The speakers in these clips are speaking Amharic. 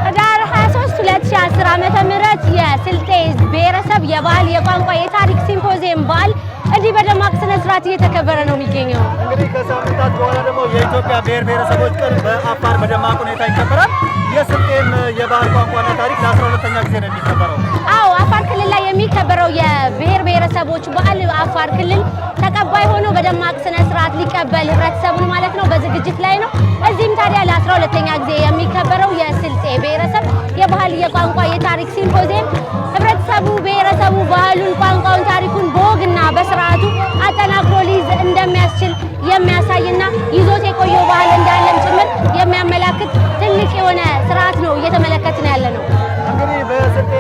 ህዳር 23 2010 ዓመተ ምህረት የስልጤ ብሔረሰብ የባህል የቋንቋ የታሪክ ሲምፖዚየም በዓል እንዲህ በደማቅ ስነ ስርዓት እየተከበረ ነው የሚገኘው። እንግዲህ ከሳምንታት በኋላ ደግሞ የኢትዮጵያ ብሔር ብሔረሰቦች ቀን በአፋር በደማቅ ሁኔታ ይከበራል። የስልጤም የባህል ቋንቋና ታሪክ ለ12ኛ ጊዜ ነው የሚከበረው። አዎ አፋር ክልል ላይ የሚከበረው የብሔር ብሔረሰቦች በዓል አፋር ክልል ተቀባይ ሆኖ በደማቅ ስነ ስርዓት ሊቀበል ህብረተሰቡን ማለት ነው በዝግጅት ላይ ነው። እዚህም ታዲያ ለ12ኛ ጊዜ የሚከበረው የስልጤ ብሔረሰብ የባህል የቋንቋ የታሪክ ሲምፖዚየም ህብረተሰቡ ብሔረሰቡ ባህሉን፣ ቋንቋውን፣ ታሪኩን በወግና በስርዓቱ አጠናክሮ ሊይዝ እንደሚያስችል የሚያሳይና ይዞት የቆየው ባህል እንዳለም ጭምር የሚያመላክት ትልቅ የሆነ ስርዓት ነው እየተመለከትን ያለ ነው። እንግዲህ በስልጤ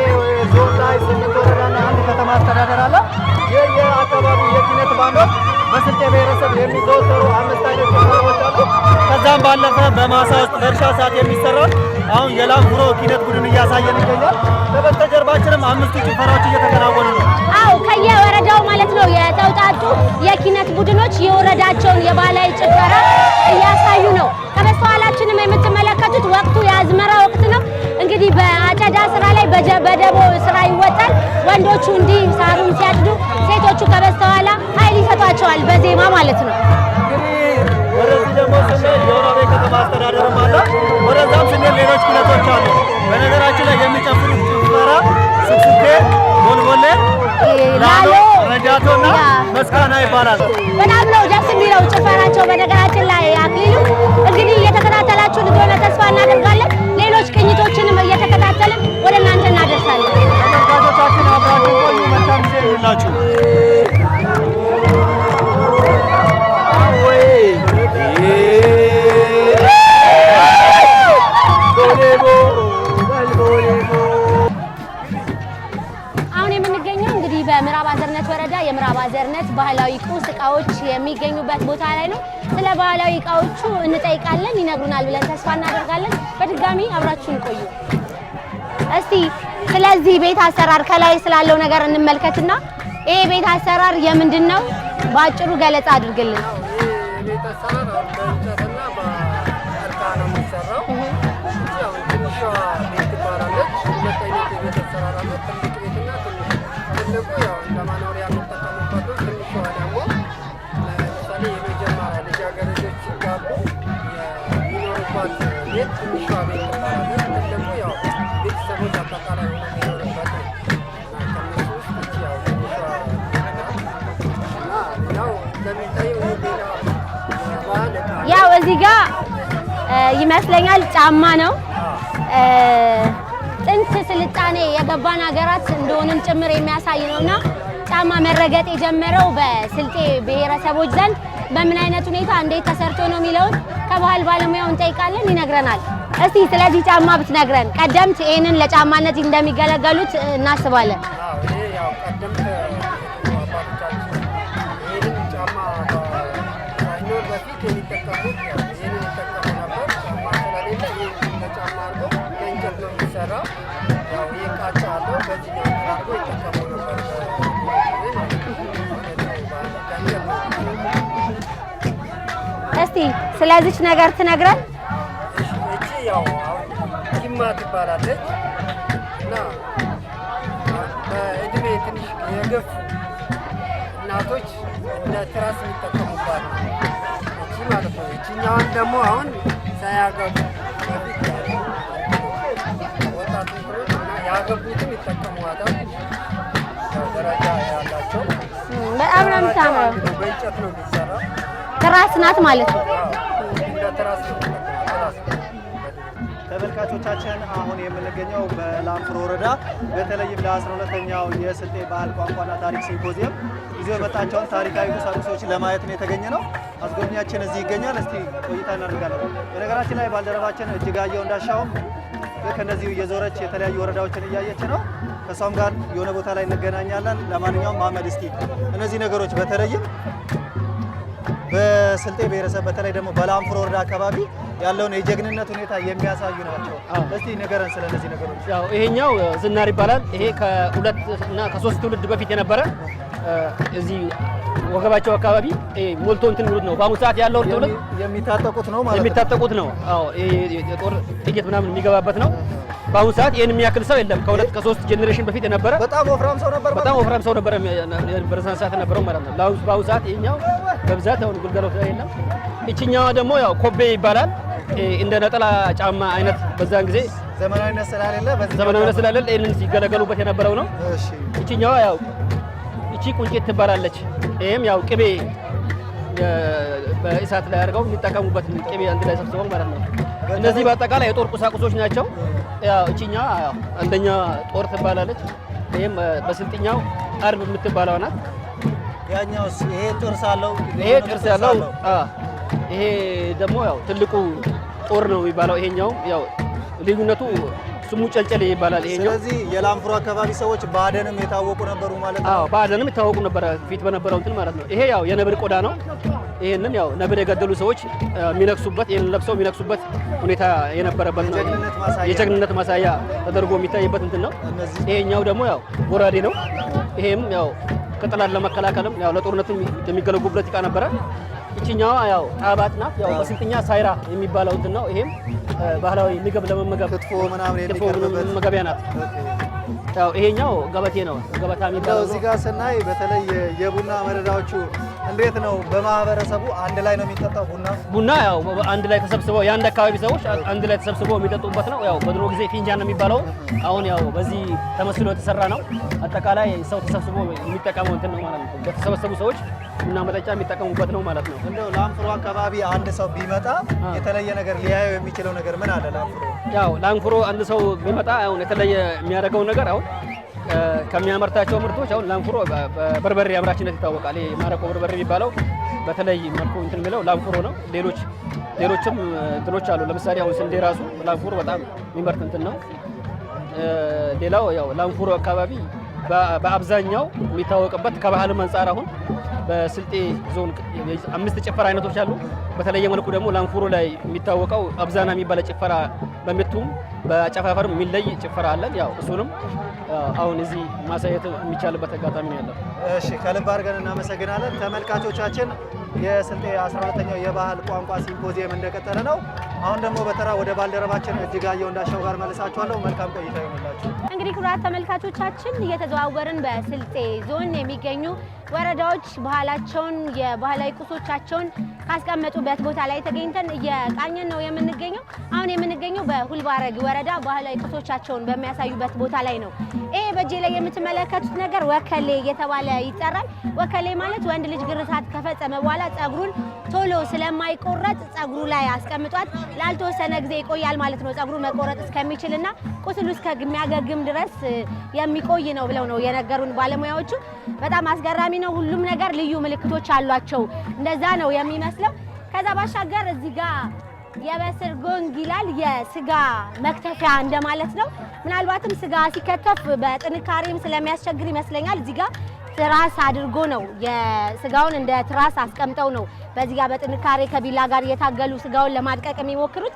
ዞን ላይ 8 ወረዳና 1 ከተማ አስተዳደር አለ። የአካባቢው የኪነት ባንዶች በስልጤ ብሔረሰብ የሚዘወተሩ 5 አይነት ጭፈራዎች አሉ። ከዛም ባለፈ በማሳ ውስጥ በእርሻ ሰዓት የሚሰራው አሁን የላምቡሮ ኪነት ቡድን እያሳየን ይገኛል። ከበስተጀርባችንም 5 ጭፈራዎች እየተከናወኑ ነው። አዎ ከየወረዳው ማለት ነው የተውጣጡ የኪነት ቡድኖች የወረዳቸውን የባህላዊ ጭፈራ እያሳዩ ነው። ከበስተኋላችንም የምትመለከቱት ወቅቱ የአዝመራ ወቅት ነው። እንግዲህ በአጨዳ ስራ ላይ በደቦ ስራ ይወጣል። ወንዶቹ እንዲህ ሳሩን ሲያጭዱ፣ ሴቶቹ ከበስተኋላ ኃይል ይሰጧቸዋል በዜማ ማለት ነው። ወደዚህ ደግሞ ስንል የወራቤ ከተማ አስተዳደርም አለ። ወደዛም ስንል ሌሎች ኪነቶች አሉ። በነገራችን ላይ የሚጨፍሩት ጭፈራ ስክስቴ፣ ጎልጎሌ፣ ላሎ፣ ረጃቶና መስካና ይባላል። በጣም ነው ደስ የሚለው ጭፈራቸው። በነገራችን ላይ አክሊሉ እንግዲህ እየተከታተላችሁ እንደሆነ ተስፋ እናደርጋለን። ሌሎች ቅኝቶችንም እየተከታተልን ወደ እናንተ እናደርሳለን። ተመልካቾቻችን አብራችሁ ቆዩ። መልካም ጊዜ ይሁንላችሁ። አሁን የምንገኘው እንግዲህ በምዕራብ አዘርነት ወረዳ የምዕራብ አዘርነት ባህላዊ ቁስ እቃዎች የሚገኙበት ቦታ ላይ ነው። ስለ ባህላዊ እቃዎቹ እንጠይቃለን፣ ይነግሩናል ብለን ተስፋ እናደርጋለን። በድጋሚ አብራችሁን ቆዩ። እስቲ ስለዚህ ቤት አሰራር ከላይ ስላለው ነገር እንመልከትና ይሄ ቤት አሰራር የምንድን ነው? በአጭሩ ገለጻ አድርግልን። ቤት አሰራር በእንጨትና በቀርከሃ ነው የሚሰራው። ያው ትንሿ ቤት ትባላለች። ሁለት አይነት የቤት አሰራር አለ፣ ትልቅ ቤትና ትንሽ። ትልቁ ያው እንደ ማኖሪያ የምንጠቀምበት ነው። ትንሿ ደግሞ ለምሳሌ የመጀመሪያ ልጃገረዶች ሲጋቡ የሚኖሩባት ቤት ትንሿ ቤት ትባላለች። ትልቁ ያው ቤተሰቦች አጠቃላይ ሆነው የሚኖሩበት ነው። ከእነሱ ውስጥ ያው ትንሿ እና ያው እንደሚታየው ሌላ ያው እዚህ ጋር ይመስለኛል ጫማ ነው። ጥንት ስልጣኔ የገባን ሀገራት እንደሆነም ጭምር የሚያሳይ ነውና ጫማ መረገጥ የጀመረው በስልጤ ብሔረሰቦች ዘንድ በምን አይነት ሁኔታ እንዴት ተሰርቶ ነው የሚለውን ከባህል ባለሙያው እንጠይቃለን፣ ይነግረናል። እስቲ ስለዚህ ጫማ ብትነግረን። ቀደምት ይሄንን ለጫማነት እንደሚገለገሉት እናስባለን። ይሄ ያው ቀደምት አባቶቻችን ይሄንን ጫማ ሳይኖር በፊት የሚጠቀሙት ይሄንን ይጠቀሙ ነበር። ጫማ ስለሌለ ይሄን ለጫማ አድርጎ ከእንጨት ነው የሚሰራው። ያው ይሄ ቃጫ አለው፣ በዚህኛው አድርጎ ይጠቀሙ ነበር። እስቲ ስለዚች ነገር ትነግረን። እቺ ያው አሁን ኪማ ትባላለች እና በእድሜ ትንሽ የገፉ እናቶች እንደ ትራስ የሚጠቀሙባት እቺ ማለት ነው። እቺኛዋን ደግሞ አሁን ሳያገቡ በፊት ወጣት ልጆች እና ያገቡትም ይጠቀሙዋታል። ደረጃ ያላቸው በጣም ነው የምታምረው። በእንጨት ነው የሚሰራው። ትራስ ናት ማለት ነው። እንደ ትራስ ነው። ተመልካቾቻችን አሁን የምንገኘው በላምፍሮ ወረዳ በተለይም ለ12ኛው የስልጤ ባህል ቋንቋና ታሪክ ሲምፖዚየም ይዞ የመጣቸውን ታሪካዊ ቁሳቁሶች ለማየት ነው የተገኘ ነው። አስጎብኛችን እዚህ ይገኛል። እስቲ ቆይታ እናደርጋለን። በነገራችን ላይ ባልደረባችን እጅጋየሁ እንዳሻውም ከነዚሁ እየዞረች የተለያዩ ወረዳዎችን እያየች ነው። ከሷም ጋር የሆነ ቦታ ላይ እንገናኛለን። ለማንኛውም መሐመድ እስቲ እነዚህ ነገሮች በተለይም በስልጤ ብሔረሰብ በተለይ ደግሞ በላምፍሮ ወረዳ አካባቢ ያለውን የጀግንነት ሁኔታ የሚያሳዩ ናቸው። እስቲ ንገረን ስለ እነዚህ ነገሮች። ያው ይሄኛው ዝናር ይባላል። ይሄ ከ2 እና ከ3 ትውልድ በፊት የነበረ እዚህ ወገባቸው አካባቢ ሞልቶ እንትን የሚሉት ነው። በአሁኑ ሰዓት ያለው ትውልድ የሚታጠቁት ነው ማለት ነው። የሚታጠቁት ነው። አዎ የጦር ጥይት ምናምን የሚገባበት ነው። በአሁኑ ሰዓት ይሄን የሚያክል ሰው የለም። ከሁለት ከሶስት ጄኔሬሽን በፊት የነበረ በጣም ወፍራም ሰው ነበር። በጣም ወፍራም ሰው ነበር በረሳን ሰዓት ነበረው ማለት ነው። በአሁኑ ሰዓት ይሄኛው በብዛት አሁን ግልጋሎት ላይ የለም። እቺኛዋ ደግሞ ያው ኮቤ ይባላል። እንደ ነጠላ ጫማ አይነት በዛን ጊዜ ዘመናዊነት ስላለ ይሄንን ሲገለገሉበት የነበረው ነው። እሺ እቺኛዋ ያው እቺ ቁንጭት ትባላለች። ይሄም ያው ቅቤ በእሳት ላይ አድርገው የሚጠቀሙበት ቅቤ አንድ ላይ ሰብስበው ማለት ነው። እነዚህ በአጠቃላይ የጦር ቁሳቁሶች ናቸው። ያው እቺኛዋ ያው አንደኛ ጦር ትባላለች። ይሄም በስልጥኛው አርብ የምትባለው ናት። ያኛውስ ይሄ ጥርስ አለው። ይሄ ደግሞ ያው ትልቁ ጦር ነው የሚባለው። ይሄኛው ያው ልዩነቱ ስሙ ጨልጨሌ ይባላል። ይሄኛው ስለዚህ የላንፍሮ አካባቢ ሰዎች በአደንም የታወቁ ነበሩ ማለት ነው። አዎ በአደንም የታወቁ ነበረ ፊት በነበረው እንትን ማለት ነው። ይሄ ያው የነብር ቆዳ ነው። ይሄንን ያው ነብር የገደሉ ሰዎች የሚነክሱበት ይሄንን ለብሰው የሚነክሱበት ሁኔታ የነበረበት ነው። የጀግንነት ማሳያ ተደርጎ የሚታይበት እንትን ነው። ይሄኛው ደግሞ ያው ጎራዴ ነው። ይሄም ያው ከጠላት ለመከላከልም ያው ለጦርነትም የሚገለጉበት ዕቃ ነበረ። እቺኛዋ ያው ጣባት ናት። ያው በስልጥኛ ሳይራ የሚባለው እንትን ነው። ይሄም ባህላዊ ምግብ ለመመገብ ክትፎ ምናምን የሚቀርብበት መገቢያ ናት። ያው ይሄኛው ገበቴ ነው። ገበታ የሚባለው እዚህ ጋር ስናይ በተለይ የቡና መረዳዎቹ እንዴት ነው? በማህበረሰቡ አንድ ላይ ነው የሚጠጣው ቡና ያው አንድ ላይ ተሰብስበው የአንድ አካባቢ ሰዎች አንድ ላይ ተሰብስበው የሚጠጡበት ነው። ያው በድሮ ጊዜ ፊንጃን ነው የሚባለው። አሁን ያው በዚህ ተመስሎ የተሰራ ነው። አጠቃላይ ሰው ተሰብስቦ የሚጠቀመው እንትን ነው ማለት ነው። በተሰበሰቡ ሰዎች ቡና መጠጫ የሚጠቀሙበት ነው ማለት ነው። እንደው ላንፍሮ አካባቢ አንድ ሰው ቢመጣ የተለየ ነገር ሊያየው የሚችለው ነገር ምን አለ? ያው ላንፍሮ አንድ ሰው ቢመጣ አሁን የተለየ የሚያደርገው ነገር አሁን ከሚያመርታቸው ምርቶች አሁን ላንፍሮ በርበሬ አምራችነት ይታወቃል። ይሄ ማረቆ በርበሬ የሚባለው በተለይ መልኩ እንትን የሚለው ላንፍሮ ነው። ሌሎችም እንትኖች አሉ። ለምሳሌ አሁን ስንዴ ራሱ ላንፍሮ በጣም የሚመርት እንትን ነው። ሌላው ያው ላንፍሮ አካባቢ በአብዛኛው የሚታወቅበት ከባህልም አንጻር አሁን በስልጤ ዞን 5 ጭፈራ አይነቶች አሉ። በተለየ መልኩ ደግሞ ላንፍሮ ላይ የሚታወቀው አብዛና የሚባለ ጭፈራ በምቱም በአጨፋፈርም የሚለይ ጭፈራ አለን። ያው እሱንም አሁን እዚህ ማሳየት የሚቻልበት አጋጣሚ ነው ያለው። እሺ ከልብ አድርገን እናመሰግናለን። ተመልካቾቻችን የስልጤ 12ኛው የባህል ቋንቋ ሲምፖዚየም እንደቀጠለ ነው። አሁን ደግሞ በተራ ወደ ባልደረባችን እጅጋየሁ እንዳሻው ጋር መልሳችኋለሁ። መልካም ቆይታ ይሁንላችሁ። እንግዲህ ክቡራት ተመልካቾቻችን እየተዘዋወርን በስልጤ ዞን የሚገኙ ወረዳዎች ባህላቸውን የባህላዊ ቁሶቻቸውን ካስቀመጡበት ቦታ ላይ ተገኝተን እየቃኘን ነው የምንገኘው። አሁን የምንገኘው በሁልባረግ ወረዳ ባህላዊ ቁሶቻቸውን በሚያሳዩበት ቦታ ላይ ነው። ይሄ በእጄ ላይ የምትመለከቱት ነገር ወከሌ እየተባለ ይጠራል። ወከሌ ማለት ወንድ ልጅ ግርዛት ከፈጸመ በኋላ ጸጉሩን ቶሎ ስለማይቆረጥ ጸጉሩ ላይ አስቀምጧት ላልተወሰነ ጊዜ ይቆያል ማለት ነው። ጸጉሩ መቆረጥ እስከሚችልና ቁስሉ እስከሚያገግም ድረስ የሚቆይ ነው ብለው ነው የነገሩን ባለሙያዎቹ። በጣም አስገራሚ ነው። ሁሉም ነገር ልዩ ምልክቶች አሏቸው። እንደዛ ነው የሚመስለው። ከዛ ባሻገር እዚህ ጋር የበስር ጎንግ ይላል። የስጋ መክተፊያ እንደማለት ነው። ምናልባትም ስጋ ሲከተፍ በጥንካሬም ስለሚያስቸግር ይመስለኛል እዚህ ጋር ትራስ አድርጎ ነው የስጋውን እንደ ትራስ አስቀምጠው ነው በዚህ ጋር በጥንካሬ ከቢላ ጋር እየታገሉ ስጋውን ለማድቀቅ የሚሞክሩት።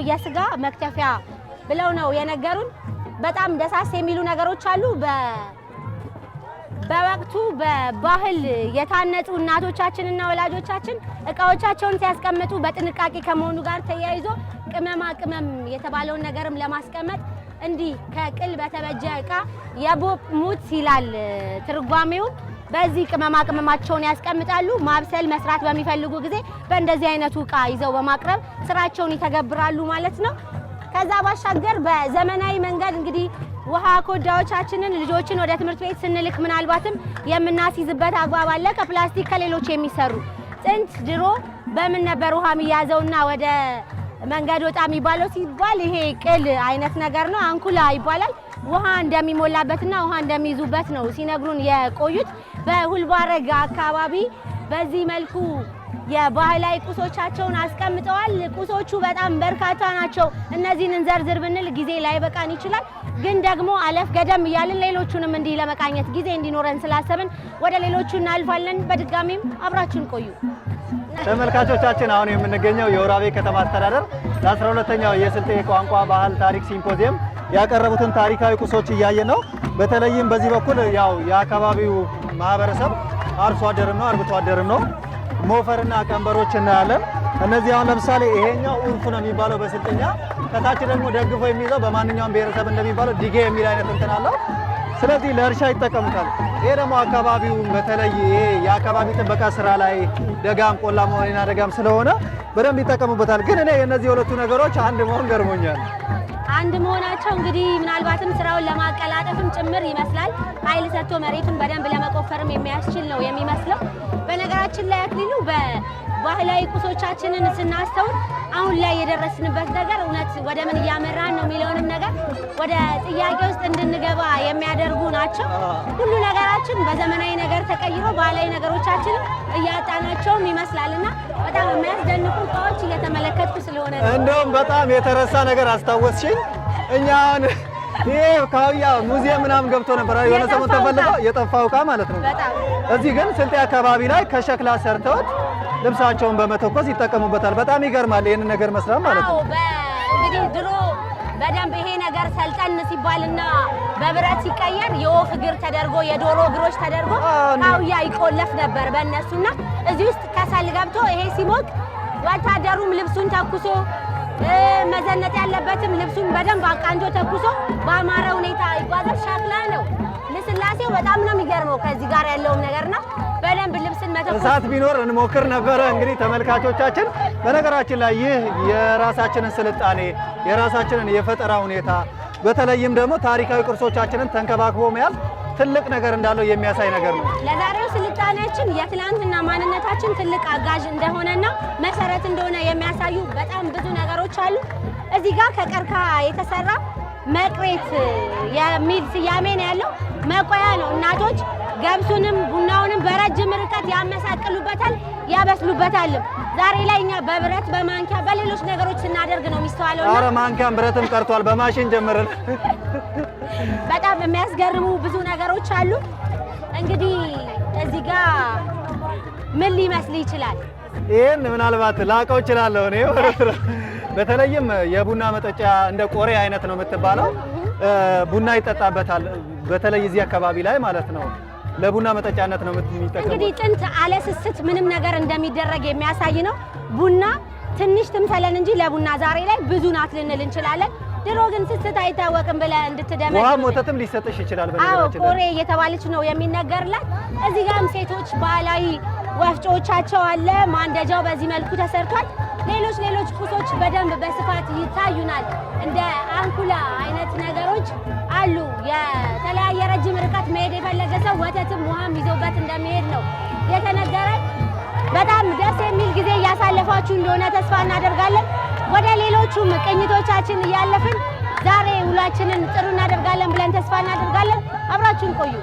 የስጋ መክተፊያ ብለው ነው የነገሩን። በጣም ደሳስ የሚሉ ነገሮች አሉ። በወቅቱ በባህል የታነጹ እናቶቻችንና ወላጆቻችን እቃዎቻቸውን ሲያስቀምጡ በጥንቃቄ ከመሆኑ ጋር ተያይዞ ቅመማ ቅመም የተባለውን ነገርም ለማስቀመጥ እንዲህ ከቅል በተበጀ እቃ የቦብ ሙት ይላል ትርጓሜው። በዚህ ቅመማ ቅመማቸውን ያስቀምጣሉ። ማብሰል መስራት በሚፈልጉ ጊዜ በእንደዚህ አይነቱ እቃ ይዘው በማቅረብ ስራቸውን ይተገብራሉ ማለት ነው። ከዛ ባሻገር በዘመናዊ መንገድ እንግዲህ ውሃ ኮዳዎቻችንን ልጆችን ወደ ትምህርት ቤት ስንልክ ምናልባትም የምናስይዝበት አግባብ አለ። ከፕላስቲክ ከሌሎች የሚሰሩ ጥንት ድሮ በምን ነበር ውሃ የሚያዘውና ወደ መንገድ ወጣ የሚባለው ሲባል ይሄ ቅል አይነት ነገር ነው። አንኩላ ይባላል። ውሃ እንደሚሞላበትና ውሃ እንደሚይዙበት ነው ሲነግሩን የቆዩት። በሁልባረግ አካባቢ በዚህ መልኩ የባህላዊ ቁሶቻቸውን አስቀምጠዋል። ቁሶቹ በጣም በርካታ ናቸው። እነዚህን እንዘርዝር ብንል ጊዜ ላይበቃን ይችላል። ግን ደግሞ አለፍ ገደም እያልን ሌሎቹንም እንዲህ ለመቃኘት ጊዜ እንዲኖረን ስላሰብን ወደ ሌሎቹ እናልፋለን። በድጋሚም አብራችሁን ቆዩ። ተመልካቾቻችን አሁን የምንገኘው የወራቤ ከተማ አስተዳደር ለ12ኛው የስልጤ ቋንቋ ባህል ታሪክ ሲምፖዚየም ያቀረቡትን ታሪካዊ ቁሶች እያየን ነው። በተለይም በዚህ በኩል ያው የአካባቢው ማህበረሰብ አርሶ አደርም ነው አርብቶ አደርም ነው። ሞፈርና ቀንበሮች እናያለን። እነዚህ አሁን ለምሳሌ ይሄኛው ኡርፉ ነው የሚባለው በስልጥኛ፣ ከታች ደግሞ ደግፎ የሚይዘው በማንኛውም ብሔረሰብ እንደሚባለው ዲጌ የሚል አይነት እንትን አለው። ስለዚህ ለእርሻ ይጠቀሙታል። ይሄ ደግሞ አካባቢው በተለይ ይሄ የአካባቢ ጥበቃ ስራ ላይ ደጋም ቆላማ ወይና ደጋም ስለሆነ በደንብ ይጠቀሙበታል። ግን እኔ የእነዚህ ሁለቱ ነገሮች አንድ መሆን ገርሞኛል። አንድ መሆናቸው እንግዲህ ምናልባትም ስራውን ለማቀላጠፍም ጭምር ይመስላል። ኃይል ሰጥቶ መሬቱን በደንብ ለመቆፈርም የሚያስችል ነው የሚመስለው። በነገራችን ላይ አክሊሉ በባህላዊ ቁሶቻችንን ስናስተውል አሁን ላይ የደረስንበት ነገር እውነት ወደ ምን እያመራን ነው የሚለውንም ነገር ወደ ጥያቄ ውስጥ እንድንገባ የሚያደርጉ ናቸው። ሁሉ ነገራችን በዘመናዊ ነገር ተቀይሮ ባህላዊ ነገሮቻችን እያጣናቸውም ይመስላልና በጣም የሚያስደንቁ እቃዎች እየተመለከትኩ ስለሆነ ነው። እንደውም በጣም የተረሳ ነገር አስታወስሽኝ። እኛን ይሄ ካውያ ሙዚየም ምናምን ገብቶ ነበር የሆነ ሰሞን ተፈልጎ የጠፋው እቃ ማለት ነው። እዚህ ግን ስልጤ አካባቢ ላይ ከሸክላ ሰርተውት ልብሳቸውን በመተኮስ ይጠቀሙበታል። በጣም ይገርማል ይሄን ነገር መስራት ማለት ነው። እንግዲህ ድሮ በደንብ ይሄ ነገር ሰልጠን ሲባልና በብረት ሲቀየር የወፍ እግር ተደርጎ የዶሮ እግሮች ተደርጎ ካውያ ይቆለፍ ነበር በእነሱና እዚህ ውስጥ ከሰል ገብቶ ይሄ ሲሞቅ ወታደሩም ልብሱን ተኩሶ መዘነጥ ያለበትም ልብሱን በደንብ አቃንጆ ተኩሶ በአማረ ሁኔታ ይጓዛል። ሸክላ ነው። ልስላሴው በጣም ነው የሚገርመው ከዚህ ጋር ያለውም ነገርና በደንብ ልብስን መተኮስ እሳት ቢኖር እንሞክር ነበረ። እንግዲህ ተመልካቾቻችን በነገራችን ላይ ይህ የራሳችንን ስልጣኔ የራሳችንን የፈጠራ ሁኔታ በተለይም ደግሞ ታሪካዊ ቅርሶቻችንን ተንከባክቦ መያዝ ትልቅ ነገር እንዳለው የሚያሳይ ነገር ነው። ለዛሬው ስልጣኔያችን የትላንትና ማንነታችን ትልቅ አጋዥ እንደሆነና መሰረት እንደሆነ የሚያሳዩ በጣም ብዙ ነገሮች አሉ። እዚህ ጋር ከቀርከሃ የተሰራ መቅሬት የሚል ስያሜ ነው ያለው። መቆያ ነው። እናቶች ገብሱንም ቡናውንም በረጅም ርቀት ያመሳቅሉበታል፣ ያበስሉበታል። ዛሬ ላይ እኛ በብረት በማንኪያ በሌሎች ነገሮች ስናደርግ ነው የሚስተዋለው። ኧረ ማንኪያም ብረትም ቀርቷል፣ በማሽን ጀምረን። በጣም የሚያስገርሙ ብዙ ነገሮች አሉ። እንግዲህ እዚህ ጋር ምን ሊመስል ይችላል? ይሄን ምናልባት ላቀው እችላለሁ እኔ። በተለይም የቡና መጠጫ እንደ ቆሬ አይነት ነው የምትባለው። ቡና ይጠጣበታል፣ በተለይ እዚህ አካባቢ ላይ ማለት ነው። ለቡና መጠጫነት ነው የሚጠቀሙት። እንግዲህ ጥንት አለ ስስት ምንም ነገር እንደሚደረግ የሚያሳይ ነው። ቡና ትንሽ ትምሰለን እንጂ ለቡና ዛሬ ላይ ብዙ ናት ልንል እንችላለን። ድሮ ግን ስስት አይታወቅም ብለህ እንድትደመጥ ውሃ ሞተትም ሊሰጥሽ ይችላል። በነገራችን ቆሬ እየተባለች ነው የሚነገርላት። እዚህ ጋርም ሴቶች ባህላዊ ወፍጮቻቸው አለ። ማንደጃው በዚህ መልኩ ተሰርቷል። ሌሎች ቁሶች በደንብ በስፋት ይታዩናል። እንደ አንኩላ አይነት ነገሮች አሉ። የተለያየ ረጅም ርቀት መሄድ የፈለገ ሰው ወተትም ውሃም ይዞበት እንደሚሄድ ነው የተነገረ። በጣም ደስ የሚል ጊዜ እያሳለፋችሁ እንደሆነ ተስፋ እናደርጋለን። ወደ ሌሎቹም ቅኝቶቻችን እያለፍን ዛሬ ውሏችንን ጥሩ እናደርጋለን ብለን ተስፋ እናደርጋለን። አብራችሁን ቆዩ።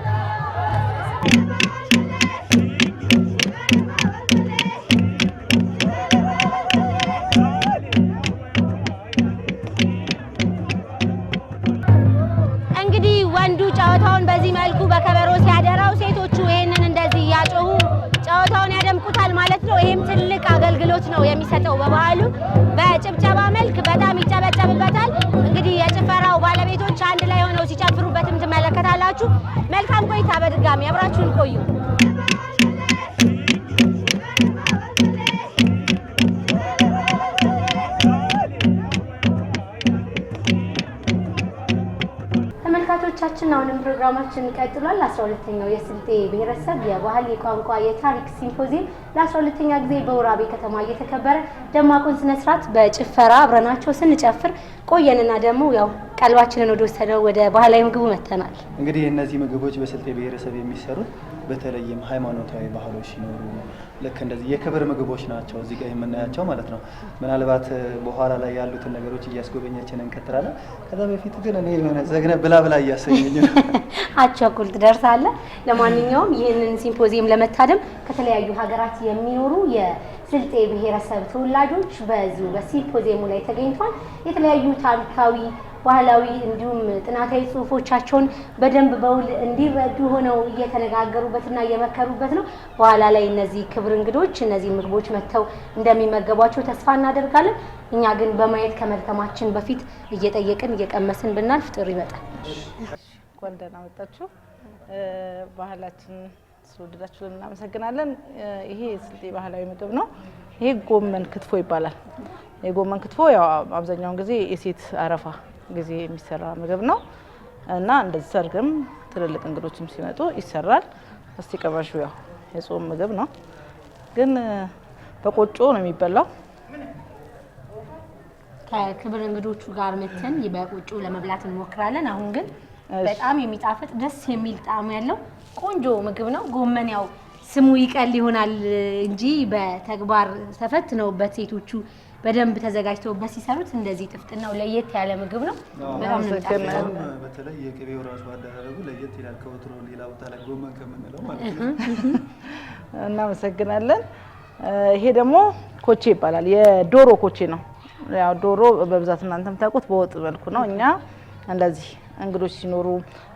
እንግዲህ ወንዱ ጨዋታውን በዚህ መልኩ በከበሮ ሲያደራው፣ ሴቶቹ ይሄንን እንደዚህ እያጮሁ ጨዋታውን ያደምቁታል ማለት ነው። ይሄም ትልቅ አገልግሎት ነው የሚሰጠው። በባህሉ በጭብጨባ መልክ በጣም ይጨበጨብበታል። እንግዲህ የጭፈራው ባለቤቶች አንድ ላይ ሆነው ሲጨፍሩበትም ትመለከታላችሁ። መልካም ቆይታ። በድጋሚ አብራችሁን ቆዩ። ተመልካቾቻችን አሁንም ፕሮግራማችን ቀጥሏል። 12ኛው የስልጤ ብሔረሰብ የባህል የቋንቋ የታሪክ ሲምፖዚየም ለ12ኛ ጊዜ በወራቤ ከተማ እየተከበረ ደማቁን ስነ ስርዓት በጭፈራ አብረናቸው ስንጨፍር ቆየንና ደግሞ ያው ቀልባችንን ወደ ወሰደው ወደ ባህላዊ ምግቡ መተናል። እንግዲህ እነዚህ ምግቦች በስልጤ ብሔረሰብ የሚሰሩት በተለይም ሃይማኖታዊ ባህሎች ሲኖሩ ልክ እንደዚህ የክብር ምግቦች ናቸው እዚህ ጋር የምናያቸው ማለት ነው። ምናልባት በኋላ ላይ ያሉትን ነገሮች እያስጎበኘችን እንከትራለን። ከዛ በፊት ግን እኔ የሆነ ዘግነ ብላ እያሰኘኝ ነው። አቸኩል ትደርሳለህ። ለማንኛውም ይህንን ሲምፖዚየም ለመታደም ከተለያዩ ሀገራት የሚኖሩ የስልጤ ብሔረሰብ ተወላጆች በዚሁ በሲምፖዚየሙ ላይ ተገኝቷል። የተለያዩ ታሪካዊ ባህላዊ እንዲሁም ጥናታዊ ጽሁፎቻቸውን በደንብ በውል እንዲረዱ ሆነው እየተነጋገሩበትና እየመከሩበት ነው። በኋላ ላይ እነዚህ ክብር እንግዶች እነዚህ ምግቦች መጥተው እንደሚመገቧቸው ተስፋ እናደርጋለን። እኛ ግን በማየት ከመድከማችን በፊት እየጠየቅን እየቀመስን ብናልፍ ጥሩ ይመጣል። እንኳን ደህና መጣችሁ። ባህላችን ስለወደዳችሁ እናመሰግናለን። ይሄ ስልጤ ባህላዊ ምግብ ነው። ይሄ ጎመን ክትፎ ይባላል። የጎመን ክትፎ ያው አብዛኛውን ጊዜ የሴት አረፋ ጊዜ የሚሰራ ምግብ ነው እና እንደዚህ ሰርግም ትልልቅ እንግዶችም ሲመጡ ይሰራል። እስቲ ቀባሹ ያው የጾም ምግብ ነው ግን በቆጮ ነው የሚበላው። ከክብር እንግዶቹ ጋር መተን በቆጮ ለመብላት እንሞክራለን። አሁን ግን በጣም የሚጣፍጥ ደስ የሚል ጣዕም ያለው ቆንጆ ምግብ ነው። ጎመን ያው ስሙ ይቀል ይሆናል እንጂ በተግባር ተፈትነውበት ሴቶቹ በደንብ ተዘጋጅተውበት ሲሰሩት እንደዚህ ጥፍጥናው ለየት ያለ ምግብ ነው። በጣም ነው የሚጣፍጠው። በተለይ የቅቤው ራሱ አደራረጉ ለየት ይላል ከወትሮ ሌላ ቦታ ላይ ጎመን ከምንለው ማለት ነው። እናመሰግናለን። ይሄ ደግሞ ኮቼ ይባላል። የዶሮ ኮቼ ነው። ያው ዶሮ በብዛት እናንተም ታውቁት በወጥ መልኩ ነው። እኛ እንደዚህ እንግዶች ሲኖሩ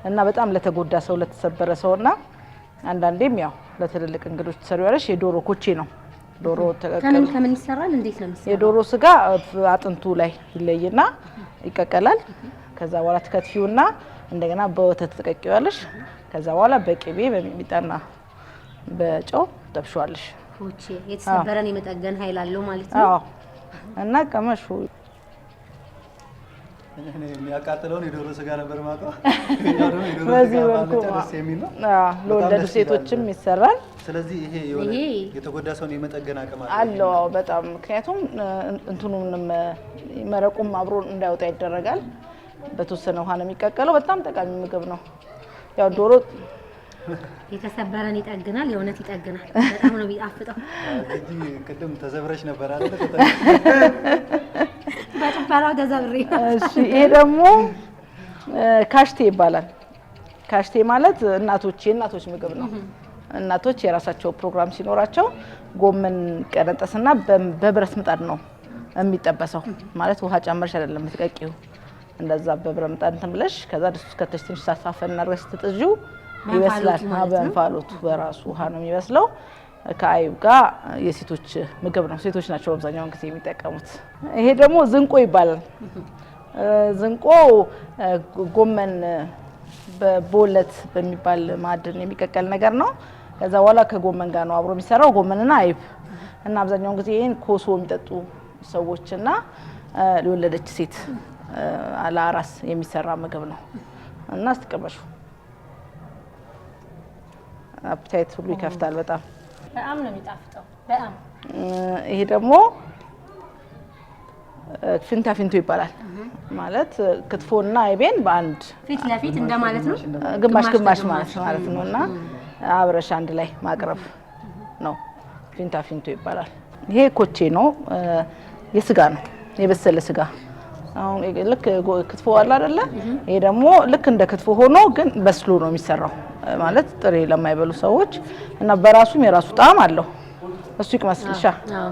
እና በጣም ለተጎዳ ሰው ለተሰበረ ሰውና አንዳንዴም ያው ለትልልቅ እንግዶች ተሰሪያለሽ የዶሮ ኮቼ ነው። ዶሮ ተቀቀለ ከምን ይሰራል? እንዴት ነው የሚሰራው? የዶሮ ስጋ አጥንቱ ላይ ይለይና ይቀቀላል። ከዛ በኋላ ተከትፊውና እንደገና በወተት ተቀቅያለሽ። ከዛ በኋላ በቅቤ በሚጥሚጣና በጨው ተብሽዋለሽ። ኮቼ የተሰበረን የመጠገን ኃይል አለው ማለት ነው። አዎ እና ቀመሹ እኔ የሚያቃጥለውን የዶሮ ስጋ ነበር ማውቀው። በዚህ መልኩ ለወለዱ ሴቶችም ይሰራል። ስለዚህ ይሄ የሆነ የተጎዳ ሰውን የመጠገን አቅም አለው በጣም ምክንያቱም እንትኑንም መረቁም አብሮ እንዳይወጣ ይደረጋል። በተወሰነ ውሃ ነው የሚቀቀለው። በጣም ጠቃሚ ምግብ ነው። ያው ዶሮ የተሰበረን ይጠግናል፣ የእውነት ይጠግናል። በጣም ነው የሚጣፍጠው። እጂ ቅድም ተዘብረሽ ነበር አይደል? በጭፈራው ተዘብሬ። እሺ ይሄ ደግሞ ካሽቴ ይባላል። ካሽቴ ማለት የእናቶች ምግብ ነው። እናቶች የራሳቸው ፕሮግራም ሲኖራቸው ጎመን ቀነጠስና በብረት ምጣድ ነው የሚጠበሰው። ማለት ውሃ ጨምረሽ አይደለም የምትቀቂው። እንደዛ በብረት ምጣድ እንትን ብለሽ ከዛ ድስት ከተሽ ትንሽ ሳሳፈና አድርገሽ ስትጥጂው ይበስላል። በእንፋሎቱ በራሱ ውሃ ነው የሚበስለው። ከአይብ ጋር የሴቶች ምግብ ነው። ሴቶች ናቸው አብዛኛውን ጊዜ የሚጠቀሙት። ይሄ ደግሞ ዝንቆ ይባላል። ዝንቆ ጎመን በቦለት በሚባል ማዕድን የሚቀቀል ነገር ነው። ከዛ በኋላ ከጎመን ጋር ነው አብሮ የሚሰራው ጎመንና አይብ እና አብዛኛውን ጊዜ ይሄን ኮሶ የሚጠጡ ሰዎችና ለወለደች ሴት ለአራስ የሚሰራ ምግብ ነው እና አስተቀበሹ አፕታይት ሁሉ ይከፍታል። በጣም ነው የሚጣፍጠው። በጣም ይሄ ደግሞ ፊንታ ፊንቶ ይባላል። ማለት ክትፎና አይቤን በአንድ ፊት ለፊት እንደማለት ነው። ግማሽ ማለት ነውና አብረሽ አንድ ላይ ማቅረብ ነው። ፊንታ ፊንቶ ይባላል። ይሄ ኮቼ ነው። የስጋ ነው፣ የበሰለ ስጋ። አሁን ልክ ክትፎ አለ አይደለ? ይሄ ደግሞ ልክ እንደ ክትፎ ሆኖ ግን በስሎ ነው የሚሰራው። ማለት ጥሬ ለማይበሉ ሰዎች እና በራሱም የራሱ ጣዕም አለው። እሱ ይቅመስልሻ። አዎ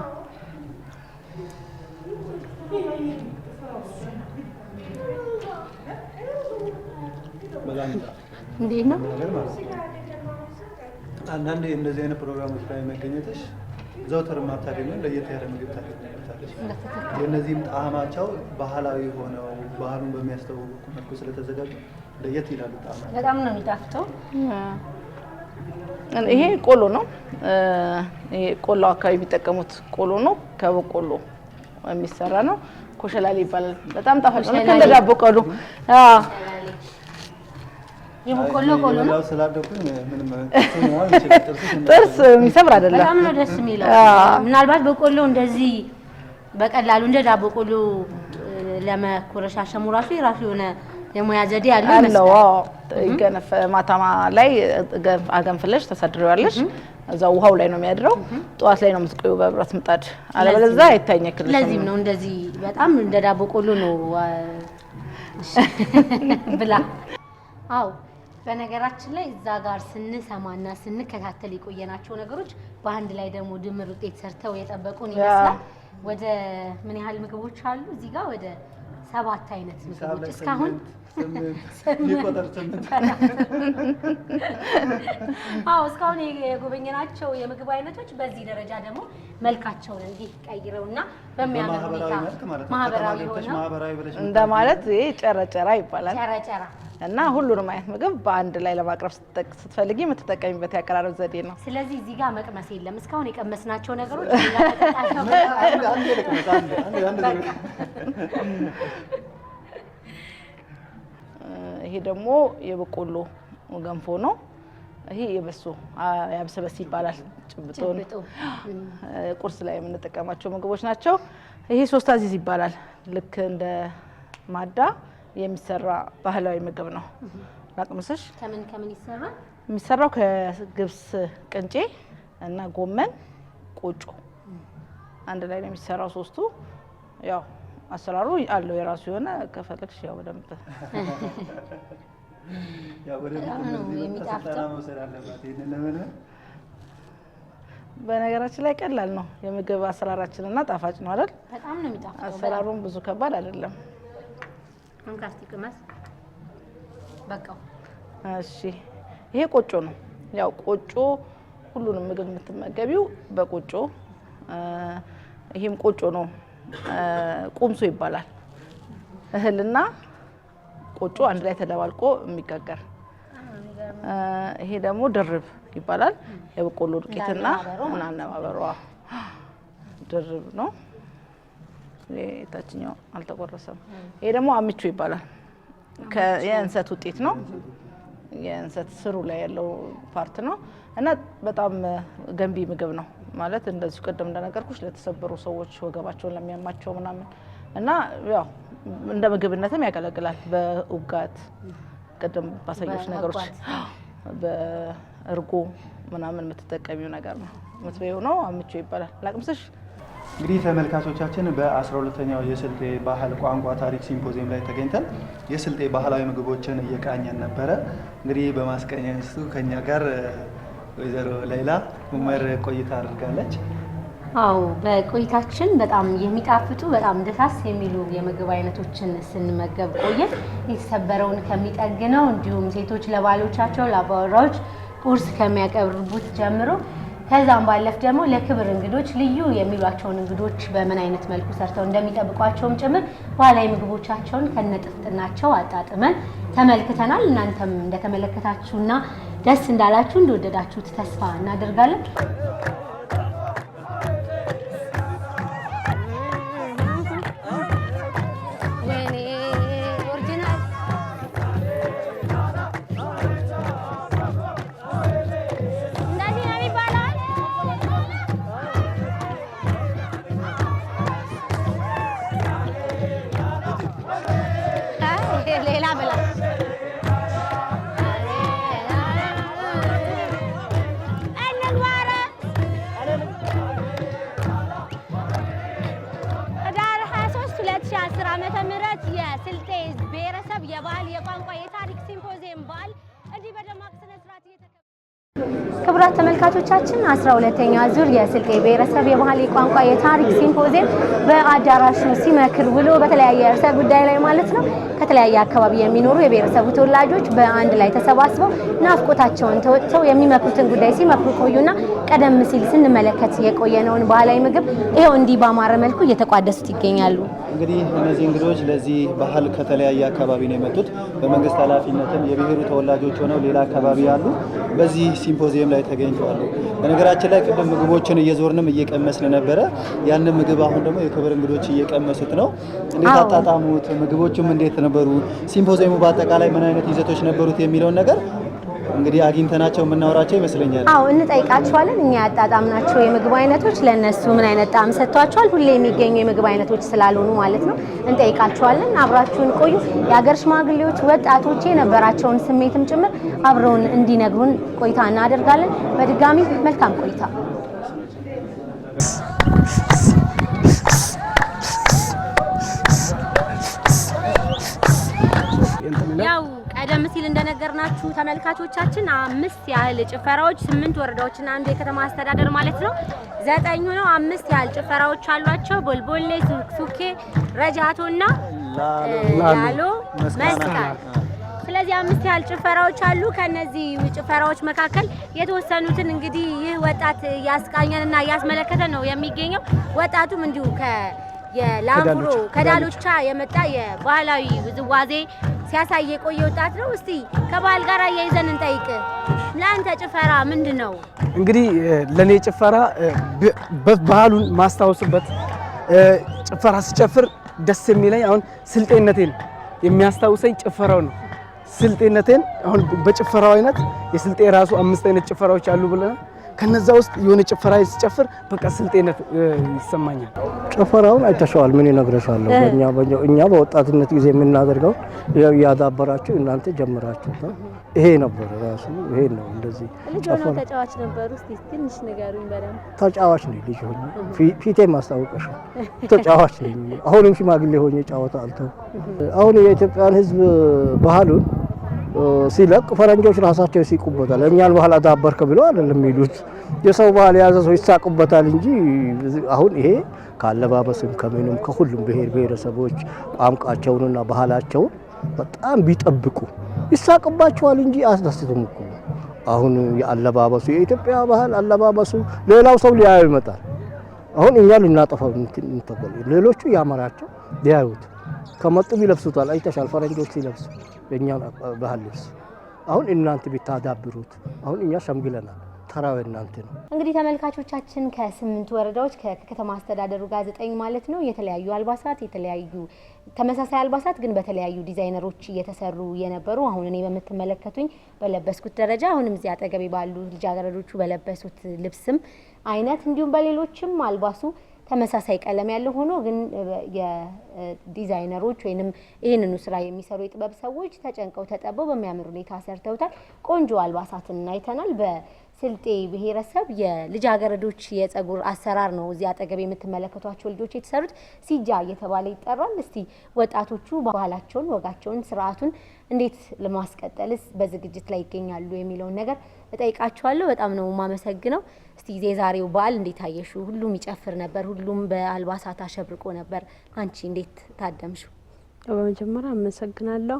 እንዴት ነው? አንዳንዴ እንደዚህ አይነት ፕሮግራሞች ላይ መገኘትሽ ዘውትር ማታገኘው ለየት ያለ ምግብ ታገኛለሽ። የነዚህም ጣዕማቸው ባህላዊ ሆነው ባህሉን በሚያስተዋውቁ መልኩ ስለተዘጋጁ ለየት ይላሉ። ጣዕማቸው በጣም ነው የሚጣፍጠው። ይሄ ቆሎ ነው። ይሄ ቆሎ አካባቢ የሚጠቀሙት ቆሎ ነው። ከበቆሎ የሚሰራ ነው። ኮሸላሌ ይባላል። በጣም ጣፋጭ ነው። እንደ ዳቦ ቆሎ። አዎ የበቆሎ ቆሎ ነው። ስላደኩኝ ምንም ጥርስ የሚሰብር አይደለም። በጣም ነው ደስ የሚለው። ምናልባት በቆሎ እንደዚህ በቀላሉ እንደ ዳቦ ቆሎ ለመኮረሻሸሙ ራሱ የራሱ የሆነ የሙያ ዘዴ ያለው ይመስላል። ይገነፈ ማታማ ላይ አገንፍለሽ ተሰድሪዋለሽ። እዛው ውሃው ላይ ነው የሚያድረው። ጧት ላይ ነው የምትቆዩ በብረት ምጣድ፣ አለበለዚያ አይታኘክልሽም። ለዚህም ነው እንደዚህ በጣም እንደ ዳቦ ቆሎ ነው ብላ። አዎ በነገራችን ላይ እዛ ጋር ስንሰማና ስንከታተል የቆየናቸው ነገሮች በአንድ ላይ ደግሞ ድምር ውጤት ሰርተው የጠበቁን ይመስላል። ወደ ምን ያህል ምግቦች አሉ እዚህ ጋር? ወደ 7 አይነት ምግቦች እስካሁን እስካሁን የጎበኘናቸው የምግብ አይነቶች በዚህ ደረጃ ደግሞ መልካቸውን እንዲህ ቀይረውና በሚያምር ሁኔታ ማህበራዊ ሆነው እንደማለት ይሄ ጨረጨራ ይባላል። ጨረጨራ እና ሁሉንም አይነት ምግብ በአንድ ላይ ለማቅረብ ስትፈልጊ የምትጠቀሚበት ያቀራረብ ዘዴ ነው። ስለዚህ እዚህ ጋር መቅመስ የለም። እስካሁን የቀመስናቸው ነገሮች ይሄ ደግሞ የበቆሎ ገንፎ ነው። ይሄ የበሶ ያብሰበስ ይባላል። ጭብጦን ቁርስ ላይ የምንጠቀማቸው ምግቦች ናቸው። ይሄ ሶስት አዚዝ ይባላል። ልክ እንደ ማዳ የሚሰራ ባህላዊ ምግብ ነው። ላቅምስሽ። ከምን ከምን ይሰራል? የሚሰራው ከገብስ ቅንጬ እና ጎመን፣ ቆጮ አንድ ላይ ነው የሚሰራው ሶስቱ። ያው አሰራሩ አለው የራሱ የሆነ ከፈለግሽ ያው በደንብ ያው በነገራችን ላይ ቀላል ነው የምግብ አሰራራችንና ጣፋጭ ነው አይደል? በጣም ነው የሚጣፍጠው። አሰራሩም ብዙ ከባድ አይደለም። እንካስቲ ቅመስ በቃ። እሺ ይሄ ቆጮ ነው። ያው ቆጮ ሁሉንም ምግብ የምትመገቢው በቆጮ ይሄም ቆጮ ነው። ቁምሶ ይባላል። እህልና ቆጮ አንድ ላይ ተደባልቆ የሚጋገር። ይሄ ደግሞ ድርብ ይባላል። የበቆሎ ዱቄትና አነባበሯ ድርብ ነው። የታችኛው አልተቆረሰም። ይሄ ደግሞ አምቾ ይባላል። የእንሰት ውጤት ነው። የእንሰት ስሩ ላይ ያለው ፓርት ነው እና በጣም ገንቢ ምግብ ነው ማለት እንደዚህ ቀደም እንደነገርኩሽ ለተሰበሩ ሰዎች ወገባቸውን ለሚያማቸው ምናምን እና ያው እንደ ምግብነትም ያገለግላል። በኡጋት ቀደም ባሳየሽ ነገሮች በእርጎ ምናምን የምትጠቀሚው ነገር ነው። ምትበይው ነው። አምቾ ይባላል። ላቅምስሽ። እንግዲህ ተመልካቾቻችን በ12ኛው የስልጤ ባህል ቋንቋ ታሪክ ሲምፖዚየም ላይ ተገኝተን የስልጤ ባህላዊ ምግቦችን እየቃኘን ነበረ። እንግዲህ በማስቀኘቱ ከኛ ጋር ወይዘሮ ሌላ ኡመር ቆይታ አድርጋለች። አው በቆይታችን በጣም የሚጣፍጡ በጣም ደሳስ የሚሉ የምግብ አይነቶችን ስንመገብ ቆየን። የተሰበረውን ከሚጠግነው እንዲሁም ሴቶች ለባሎቻቸው ለአባወራዎች ቁርስ ከሚያቀርቡት ጀምሮ ከዛም ባለፍ ደግሞ ለክብር እንግዶች ልዩ የሚሏቸውን እንግዶች በምን አይነት መልኩ ሰርተው እንደሚጠብቋቸውም ጭምር ባህላዊ ምግቦቻቸውን ከነጥፍጥናቸው አጣጥመን ተመልክተናል። እናንተም እንደተመለከታችሁና ደስ እንዳላችሁ እንደወደዳችሁት ተስፋ እናደርጋለን። የስልጤ ብሔረሰብ የባህል የቋንቋ የታሪክ ሲምፖዚየም በዓል እንዲህ በደማቅ ስነ ስርዓት ክቡራት ተመልካቾቻችን 12ኛ ዙር የስልጤ ብሔረሰብ የባህል የቋንቋ የታሪክ ሲምፖዚየም በአዳራሹ ሲመክር ውሎ በተለያየ ርዕሰ ጉዳይ ላይ ማለት ነው ከተለያየ አካባቢ የሚኖሩ የብሔረሰቡ ተወላጆች በአንድ ላይ ተሰባስበው ናፍቆታቸውን ተወጥተው የሚመክሩትን ጉዳይ ሲመክሩ ቆዩና ቀደም ሲል ስንመለከት የቆየነውን ባህላዊ ምግብ ይሄው እንዲህ ባማረ መልኩ እየተቋደሱት ይገኛሉ። እንግዲህ እነዚህ እንግዶች ለዚህ ባህል ከተለያየ አካባቢ ነው የመጡት። በመንግስት ኃላፊነትም የብሔሩ ተወላጆች ሆነው ሌላ አካባቢ ያሉ በዚህ ሲምፖዚየም ላይ ተገኝተዋል። በነገራችን ላይ ቅድም ምግቦችን እየዞርንም እየቀመስን ነበረ። ያን ምግብ አሁን ደግሞ የክብር እንግዶች እየቀመሱት ነው። እንዴት አጣጣሙት? ምግቦቹም እንዴት ነበሩ? ሲምፖዚየሙ በአጠቃላይ ምን አይነት ይዘቶች ነበሩት የሚለውን ነገር እንግዲህ አግኝተናቸው የምናወራቸው ይመስለኛል። አዎ እንጠይቃቸዋለን። እኛ ያጣጣምናቸው የምግብ አይነቶች ለነሱ ምን አይነት ጣዕም ሰጥቷቸዋል? ሁሌ የሚገኙ የምግብ አይነቶች ስላልሆኑ ማለት ነው። እንጠይቃቸዋለን። አብራችሁን ቆዩ። የሀገር ሽማግሌዎች፣ ወጣቶች የነበራቸውን ስሜትም ጭምር አብረውን እንዲነግሩን ቆይታ እናደርጋለን። በድጋሚ መልካም ቆይታ። ያው ቀደም ሲል እንደነገርናችሁ ተመልካቾቻችን 5 ያህል ጭፈራዎች 8 ወረዳዎችና አንዱ የከተማ አስተዳደር ማለት ነው 9 ነው 5 ያህል ጭፈራዎች አሏቸው። ቦልቦሌ፣ ሱኬ፣ ረጃቶና ላሎ መስቃል። ስለዚህ 5 ያህል ጭፈራዎች አሉ። ከነዚህ ጭፈራዎች መካከል የተወሰኑትን እንግዲህ ይህ ወጣት ያስቃኘንና ያስመለከተን ነው የሚገኘው። ወጣቱም እንዲሁ የላንፍሮ ከዳሎቻ የመጣ የባህላዊ ውዝዋዜ ሲያሳይ የቆየ ወጣት ነው። እስቲ ከባህል ጋር አያይዘን እንጠይቅ። ለአንተ ጭፈራ ምንድነው? እንግዲህ ለኔ ጭፈራ ባህሉን ማስታወስበት ጭፈራ ሲጨፍር ደስ የሚለኝ አሁን ስልጤነቴን የሚያስታውሰኝ ጭፈራው ነው። ስልጤነቴን አሁን በጭፈራው አይነት የስልጤ ራሱ 5 አይነት ጭፈራዎች አሉ ብለናል። ከነዛ ውስጥ የሆነ ጭፈራ ሲጨፍር በቃ ስልጤነት ይሰማኛል። ጭፈራውን አይተሻዋል፣ ምን ይነግረሻለሁ። እኛ በወጣትነት ጊዜ የምናደርገው ያዳበራችሁ እናንተ ጀምራችሁ ይሄ ነበር ራሱ ይሄ ነው። እንደዚህ ጭፈራ ተጫዋች ነበር። እስቲ ትንሽ ንገሩኝ በደንብ። ተጫዋች ነኝ ልጅ ሆኜ ፊቴ ማስታወቀሽ ተጫዋች ነኝ። አሁንም ሽማግሌ ሆኜ ጫወታ አልተው። አሁን የኢትዮጵያን ሕዝብ ባህሉን ሲለቅ ፈረንጆች ራሳቸው ይስቁበታል። እኛን ባህል አዳበርክ ብለው አይደለም የሚሉት። የሰው ባህል የያዘ ሰው ይሳቁበታል እንጂ አሁን ይሄ ካለባበስም ከምንም ከሁሉም ብሔር ብሔረሰቦች ቋንቋቸውንና ባህላቸውን በጣም ቢጠብቁ ይሳቅባቸዋል እንጂ አያስደስትም እኮ። አሁን የአለባበሱ የኢትዮጵያ ባህል አለባበሱ ሌላው ሰው ሊያዩ ይመጣል። አሁን እኛ ልናጠፋው እንተበል ሌሎቹ ያመራቸው ሊያዩት ከመጡ ይለብሱታል። አይተሻል ፈረንጆች ሲለብሱ የኛ ባህል ልብስ። አሁን እናንተ ቢታዳብሩት አሁን እኛ ሸምግለናል። ተራው እናንተ ነው። እንግዲህ ተመልካቾቻችን ከ8 ወረዳዎች ከከተማ አስተዳደሩ ጋር 9 ማለት ነው የተለያዩ አልባሳት የተለያዩ ተመሳሳይ አልባሳት ግን በተለያዩ ዲዛይነሮች እየተሰሩ የነበሩ አሁን እኔ በመተመለከቱኝ በለበስኩት ደረጃ አሁንም እዚህ አጠገቤ ባሉ ልጃገረዶቹ በለበሱት ልብስም አይነት እንዲሁም በሌሎችም አልባሱ ተመሳሳይ ቀለም ያለው ሆኖ ግን የዲዛይነሮች ወይንም ይሄንኑ ስራ የሚሰሩ የጥበብ ሰዎች ተጨንቀው ተጠበው በሚያምር ሁኔታ ሰርተውታል። ቆንጆ አልባሳትን አይተናል። በስልጤ ብሔረሰብ የልጃገረዶች የጸጉር አሰራር ነው እዚህ አጠገብ የምትመለከቷቸው ልጆች የተሰሩት። ሲጃ እየተባለ ይጠራል። እስቲ ወጣቶቹ ባህላቸውን፣ ወጋቸውን፣ ስርዓቱን እንዴት ለማስቀጠልስ በዝግጅት ላይ ይገኛሉ የሚለውን ነገር እጠይቃቸዋለሁ። በጣም ነው ማመሰግነው። እስቲ የዛሬው በዓል እንዴት አየሹ? ሁሉም ይጨፍር ነበር፣ ሁሉም በአልባሳት አሸብርቆ ነበር። አንቺ እንዴት ታደምሹ? በመጀመሪያ አመሰግናለሁ።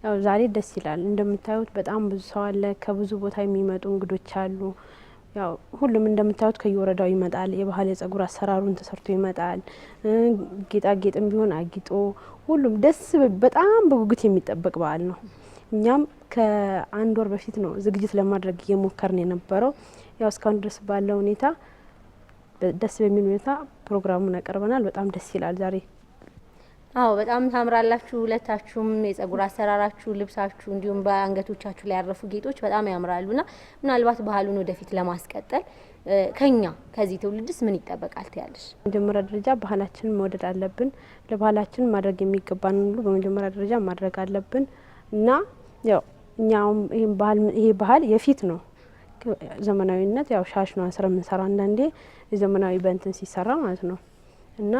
ያው ዛሬ ደስ ይላል። እንደምታዩት በጣም ብዙ ሰው አለ። ከብዙ ቦታ የሚመጡ እንግዶች አሉ። ያው ሁሉም እንደምታዩት ከየወረዳው ይመጣል። የባህል የጸጉር አሰራሩን ተሰርቶ ይመጣል። ጌጣጌጥም ቢሆን አጊጦ ሁሉም ደስ በጣም በጉጉት የሚጠበቅ በዓል ነው። እኛም ከአንድ ወር በፊት ነው ዝግጅት ለማድረግ እየሞከርን የነበረው። ያው እስካሁን ድረስ ባለው ሁኔታ ደስ በሚል ሁኔታ ፕሮግራሙን አቀርበናል። በጣም ደስ ይላል ዛሬ። አዎ በጣም ታምራላችሁ ሁለታችሁም። የጸጉር አሰራራችሁ፣ ልብሳችሁ እንዲሁም በአንገቶቻችሁ ላይ ያረፉ ጌጦች በጣም ያምራሉና ምናልባት ባህሉን ወደፊት ለማስቀጠል ከኛ ከዚህ ትውልድስ ምን ይጠበቃል ትያለሽ? በመጀመሪያ ደረጃ ባህላችንን መውደድ አለብን። ለባህላችን ማድረግ የሚገባን ሁሉ በመጀመሪያ ደረጃ ማድረግ አለብን እና ያው እኛውም ይሄ ባህል የፊት ነው። ዘመናዊነት ያው ሻሽ ነው አስረ ምንሰራ አንዳንዴ ዘመናዊ በእንትን ሲሰራ ማለት ነው እና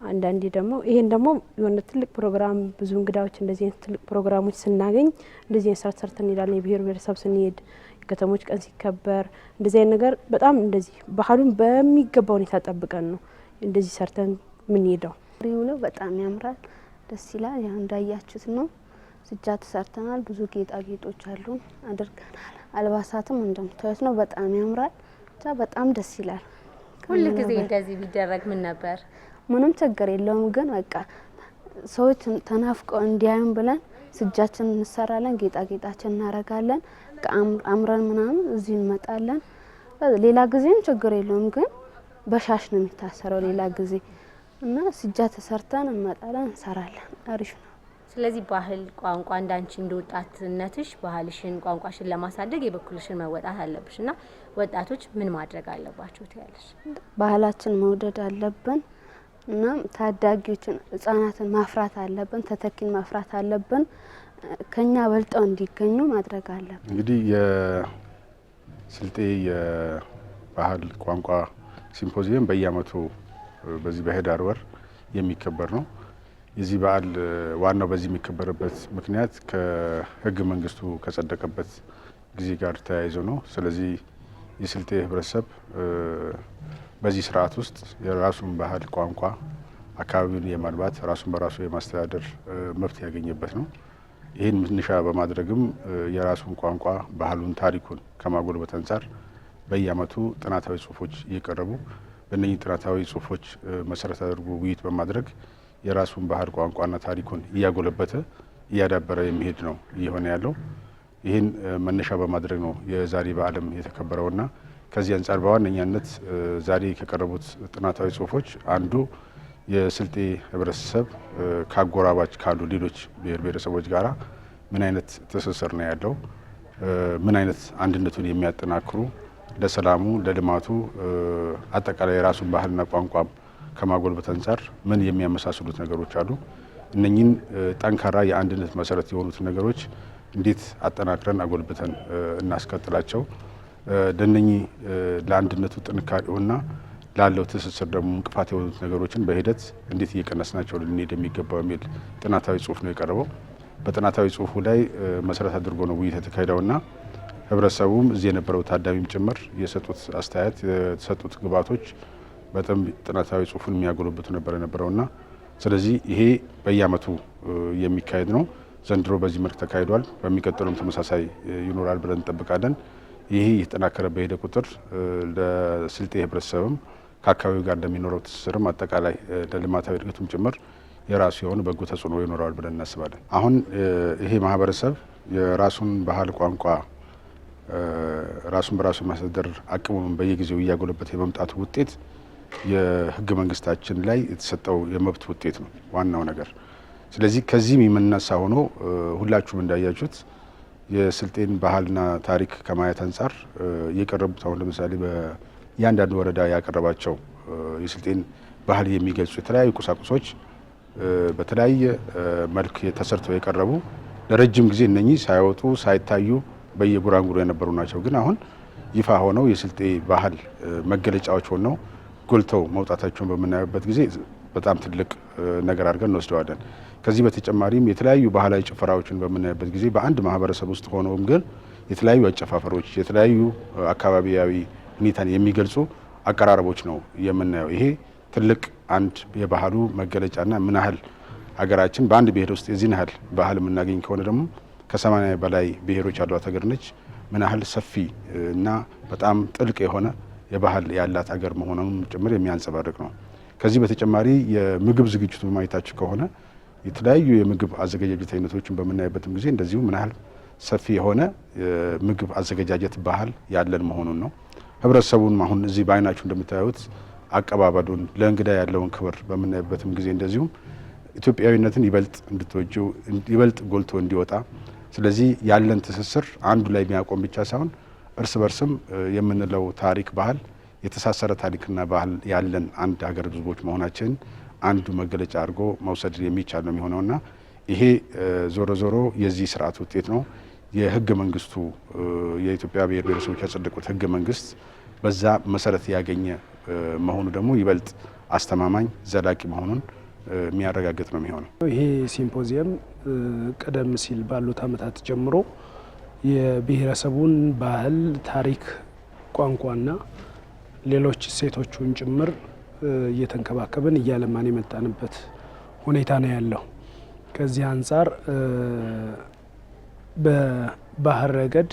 አንዳንዴ ደግሞ ይሄን ደግሞ የሆነ ትልቅ ፕሮግራም ብዙ እንግዳዎች እንደዚህ አይነት ትልቅ ፕሮግራሞች ስናገኝ እንደዚህ አይነት ሰርተን እንሄዳለን። የብሔር ብሔረሰብ ስንሄድ ከተሞች ቀን ሲከበር እንደዚህ አይነት ነገር በጣም እንደዚህ ባህሉን በሚገባ ሁኔታ ጠብቀን ነው እንደዚህ ሰርተን ምን ሄደው ነው። በጣም ያምራል፣ ደስ ይላል። ያ እንዳያችሁት ነው። ስጃ ተሰርተናል። ብዙ ጌጣጌጦች አሉ አድርገናል። አልባሳትም እንደምታዩት ነው። በጣም ያምራል። በጣም ደስ ይላል። ሁሉ ጊዜ እንደዚህ ቢደረግ ምን ነበር? ምንም ችግር የለውም። ግን በቃ ሰዎች ተናፍቀው እንዲያዩን ብለን ስጃችን እንሰራለን፣ ጌጣጌጣችን እናረጋለን። አምረን ምናምን እዚህ እንመጣለን። ሌላ ጊዜም ችግር የለውም። ግን በሻሽ ነው የሚታሰረው ሌላ ጊዜ እና ስጃ ተሰርተን እንመጣለን፣ እንሰራለን። አሪፍ ነው። ስለዚህ ባህል ቋንቋ እንዳንቺ እንደወጣትነትሽ ባህልሽን ቋንቋሽን ለማሳደግ የበኩልሽን መወጣት አለብሽና ወጣቶች ምን ማድረግ አለባቸው ትያለሽ? ባህላችን መውደድ አለብን እና ታዳጊዎችን ህጻናትን ማፍራት አለብን፣ ተተኪን ማፍራት አለብን። ከኛ በልጠው እንዲገኙ ማድረግ አለብን። እንግዲህ የስልጤ የባህል ቋንቋ ሲምፖዚየም በየአመቱ በዚህ በህዳር ወር የሚከበር ነው። የዚህ በዓል ዋናው በዚህ የሚከበርበት ምክንያት ከህገ መንግስቱ ከጸደቀበት ጊዜ ጋር ተያይዞ ነው። ስለዚህ የስልጤ ህብረተሰብ በዚህ ስርዓት ውስጥ የራሱን ባህል ቋንቋ፣ አካባቢውን የማልማት ራሱን በራሱ የማስተዳደር መብት ያገኘበት ነው። ይህን መነሻ በማድረግም የራሱን ቋንቋ፣ ባህሉን፣ ታሪኩን ከማጎልበት አንጻር በየአመቱ ጥናታዊ ጽሁፎች እየቀረቡ በእነዚህ ጥናታዊ ጽሁፎች መሰረት አድርጎ ውይይት በማድረግ የራሱን ባህል ቋንቋና ታሪኩን እያጎለበተ እያዳበረ የሚሄድ ነው እየሆነ ያለው። ይህን መነሻ በማድረግ ነው የዛሬ በዓልም የተከበረውና ከዚህ አንጻር በዋነኛነት ዛሬ ከቀረቡት ጥናታዊ ጽሁፎች አንዱ የስልጤ ህብረተሰብ ካጎራባች ካሉ ሌሎች ብሔር ብሔረሰቦች ጋራ ምን አይነት ትስስር ነው ያለው፣ ምን አይነት አንድነቱን የሚያጠናክሩ ለሰላሙ ለልማቱ አጠቃላይ የራሱን ባህልና ቋንቋም ከማጎልበት አንጻር ምን የሚያመሳስሉት ነገሮች አሉ፣ እነኚህን ጠንካራ የአንድነት መሰረት የሆኑት ነገሮች እንዴት አጠናክረን አጎልብተን እናስቀጥላቸው፣ ለነኚህ ለአንድነቱ ጥንካሬውና ላለው ትስስር ደግሞ እንቅፋት የሆኑት ነገሮችን በሂደት እንዴት እየቀነስናቸው ልንሄድ የሚገባው የሚል ጥናታዊ ጽሁፍ ነው የቀረበው። በጥናታዊ ጽሁፉ ላይ መሰረት አድርጎ ነው ውይይት የተካሄደውና ህብረተሰቡም እዚህ የነበረው ታዳሚም ጭምር የሰጡት አስተያየት የተሰጡት ግብዓቶች በጣም ጥናታዊ ጽሁፉን የሚያጎለብቱ ነበር የነበረውና ስለዚህ ይሄ በየአመቱ የሚካሄድ ነው። ዘንድሮ በዚህ መልክ ተካሂዷል። በሚቀጥሉም ተመሳሳይ ይኖራል ብለን እንጠብቃለን። ይሄ የተጠናከረ በሄደ ቁጥር ለስልጤ ህብረተሰብም ከአካባቢው ጋር እንደሚኖረው ትስስርም አጠቃላይ ለልማታዊ እድገቱም ጭምር የራሱ የሆነ በጎ ተጽዕኖ ይኖራል ብለን እናስባለን። አሁን ይሄ ማህበረሰብ የራሱን ባህል ቋንቋ ራሱን በራሱ ማስተዳደር አቅሙን በየጊዜው እያጎለበተ የመምጣቱ ውጤት የህገ መንግስታችን ላይ የተሰጠው የመብት ውጤት ነው ዋናው ነገር። ስለዚህ ከዚህም የምንነሳ ሆኖ ሁላችሁም እንዳያችሁት የስልጤን ባህልና ታሪክ ከማየት አንጻር የቀረቡት አሁን ለምሳሌ በእያንዳንዱ ወረዳ ያቀረባቸው የስልጤን ባህል የሚገልጹ የተለያዩ ቁሳቁሶች በተለያየ መልክ ተሰርተው የቀረቡ ለረጅም ጊዜ እነኚህ ሳይወጡ ሳይታዩ በየጉራንጉሩ የነበሩ ናቸው። ግን አሁን ይፋ ሆነው የስልጤ ባህል መገለጫዎች ሆነው ጎልተው መውጣታቸውን በምናየበት ጊዜ በጣም ትልቅ ነገር አድርገን እንወስደዋለን። ከዚህ በተጨማሪም የተለያዩ ባህላዊ ጭፈራዎችን በምናይበት ጊዜ በአንድ ማህበረሰብ ውስጥ ሆነውም ግን የተለያዩ አጨፋፈሮች የተለያዩ አካባቢያዊ ሁኔታን የሚገልጹ አቀራረቦች ነው የምናየው። ይሄ ትልቅ አንድ የባህሉ መገለጫና ምን ያህል ሀገራችን በአንድ ብሔር ውስጥ የዚህን ያህል ባህል የምናገኝ ከሆነ ደግሞ ከ80 በላይ ብሔሮች ያሏት ሀገር ነች። ምን ያህል ሰፊ እና በጣም ጥልቅ የሆነ የባህል ያላት ሀገር መሆኑን ጭምር የሚያንጸባርቅ ነው። ከዚህ በተጨማሪ የምግብ ዝግጅቱ ማየታችሁ ከሆነ የተለያዩ የምግብ አዘገጃጀት አይነቶችን በምናይበትም ጊዜ እንደዚሁ ምን ያህል ሰፊ የሆነ ምግብ አዘገጃጀት ባህል ያለን መሆኑን ነው። ህብረተሰቡን አሁን እዚህ በአይናችሁ እንደምታዩት አቀባበሉን ለእንግዳ ያለውን ክብር በምናይበትም ጊዜ እንደዚሁም ኢትዮጵያዊነትን ይበልጥ እንድትወጂው ይበልጥ ጎልቶ እንዲወጣ ስለዚህ ያለን ትስስር አንዱ ላይ የሚያቆም ብቻ ሳይሆን እርስ በርስም የምንለው ታሪክ ባህል የተሳሰረ ታሪክና ባህል ያለን አንድ ሀገር ህዝቦች መሆናችን አንዱ መገለጫ አድርጎ መውሰድ የሚቻል ነው የሚሆነውና ይሄ ዞሮ ዞሮ የዚህ ስርዓት ውጤት ነው። የህገ መንግስቱ የኢትዮጵያ ብሔር ብሔረሰቦች ያጸደቁት ህገ መንግስት በዛ መሰረት ያገኘ መሆኑ ደግሞ ይበልጥ አስተማማኝ ዘላቂ መሆኑን የሚያረጋግጥ ነው የሚሆነው። ይሄ ሲምፖዚየም ቀደም ሲል ባሉት አመታት ጀምሮ የብሔረሰቡን ባህል፣ ታሪክ፣ ቋንቋና ሌሎች እሴቶቹን ጭምር እየተንከባከብን እያለማን የመጣንበት ሁኔታ ነው ያለው። ከዚህ አንጻር በባህል ረገድ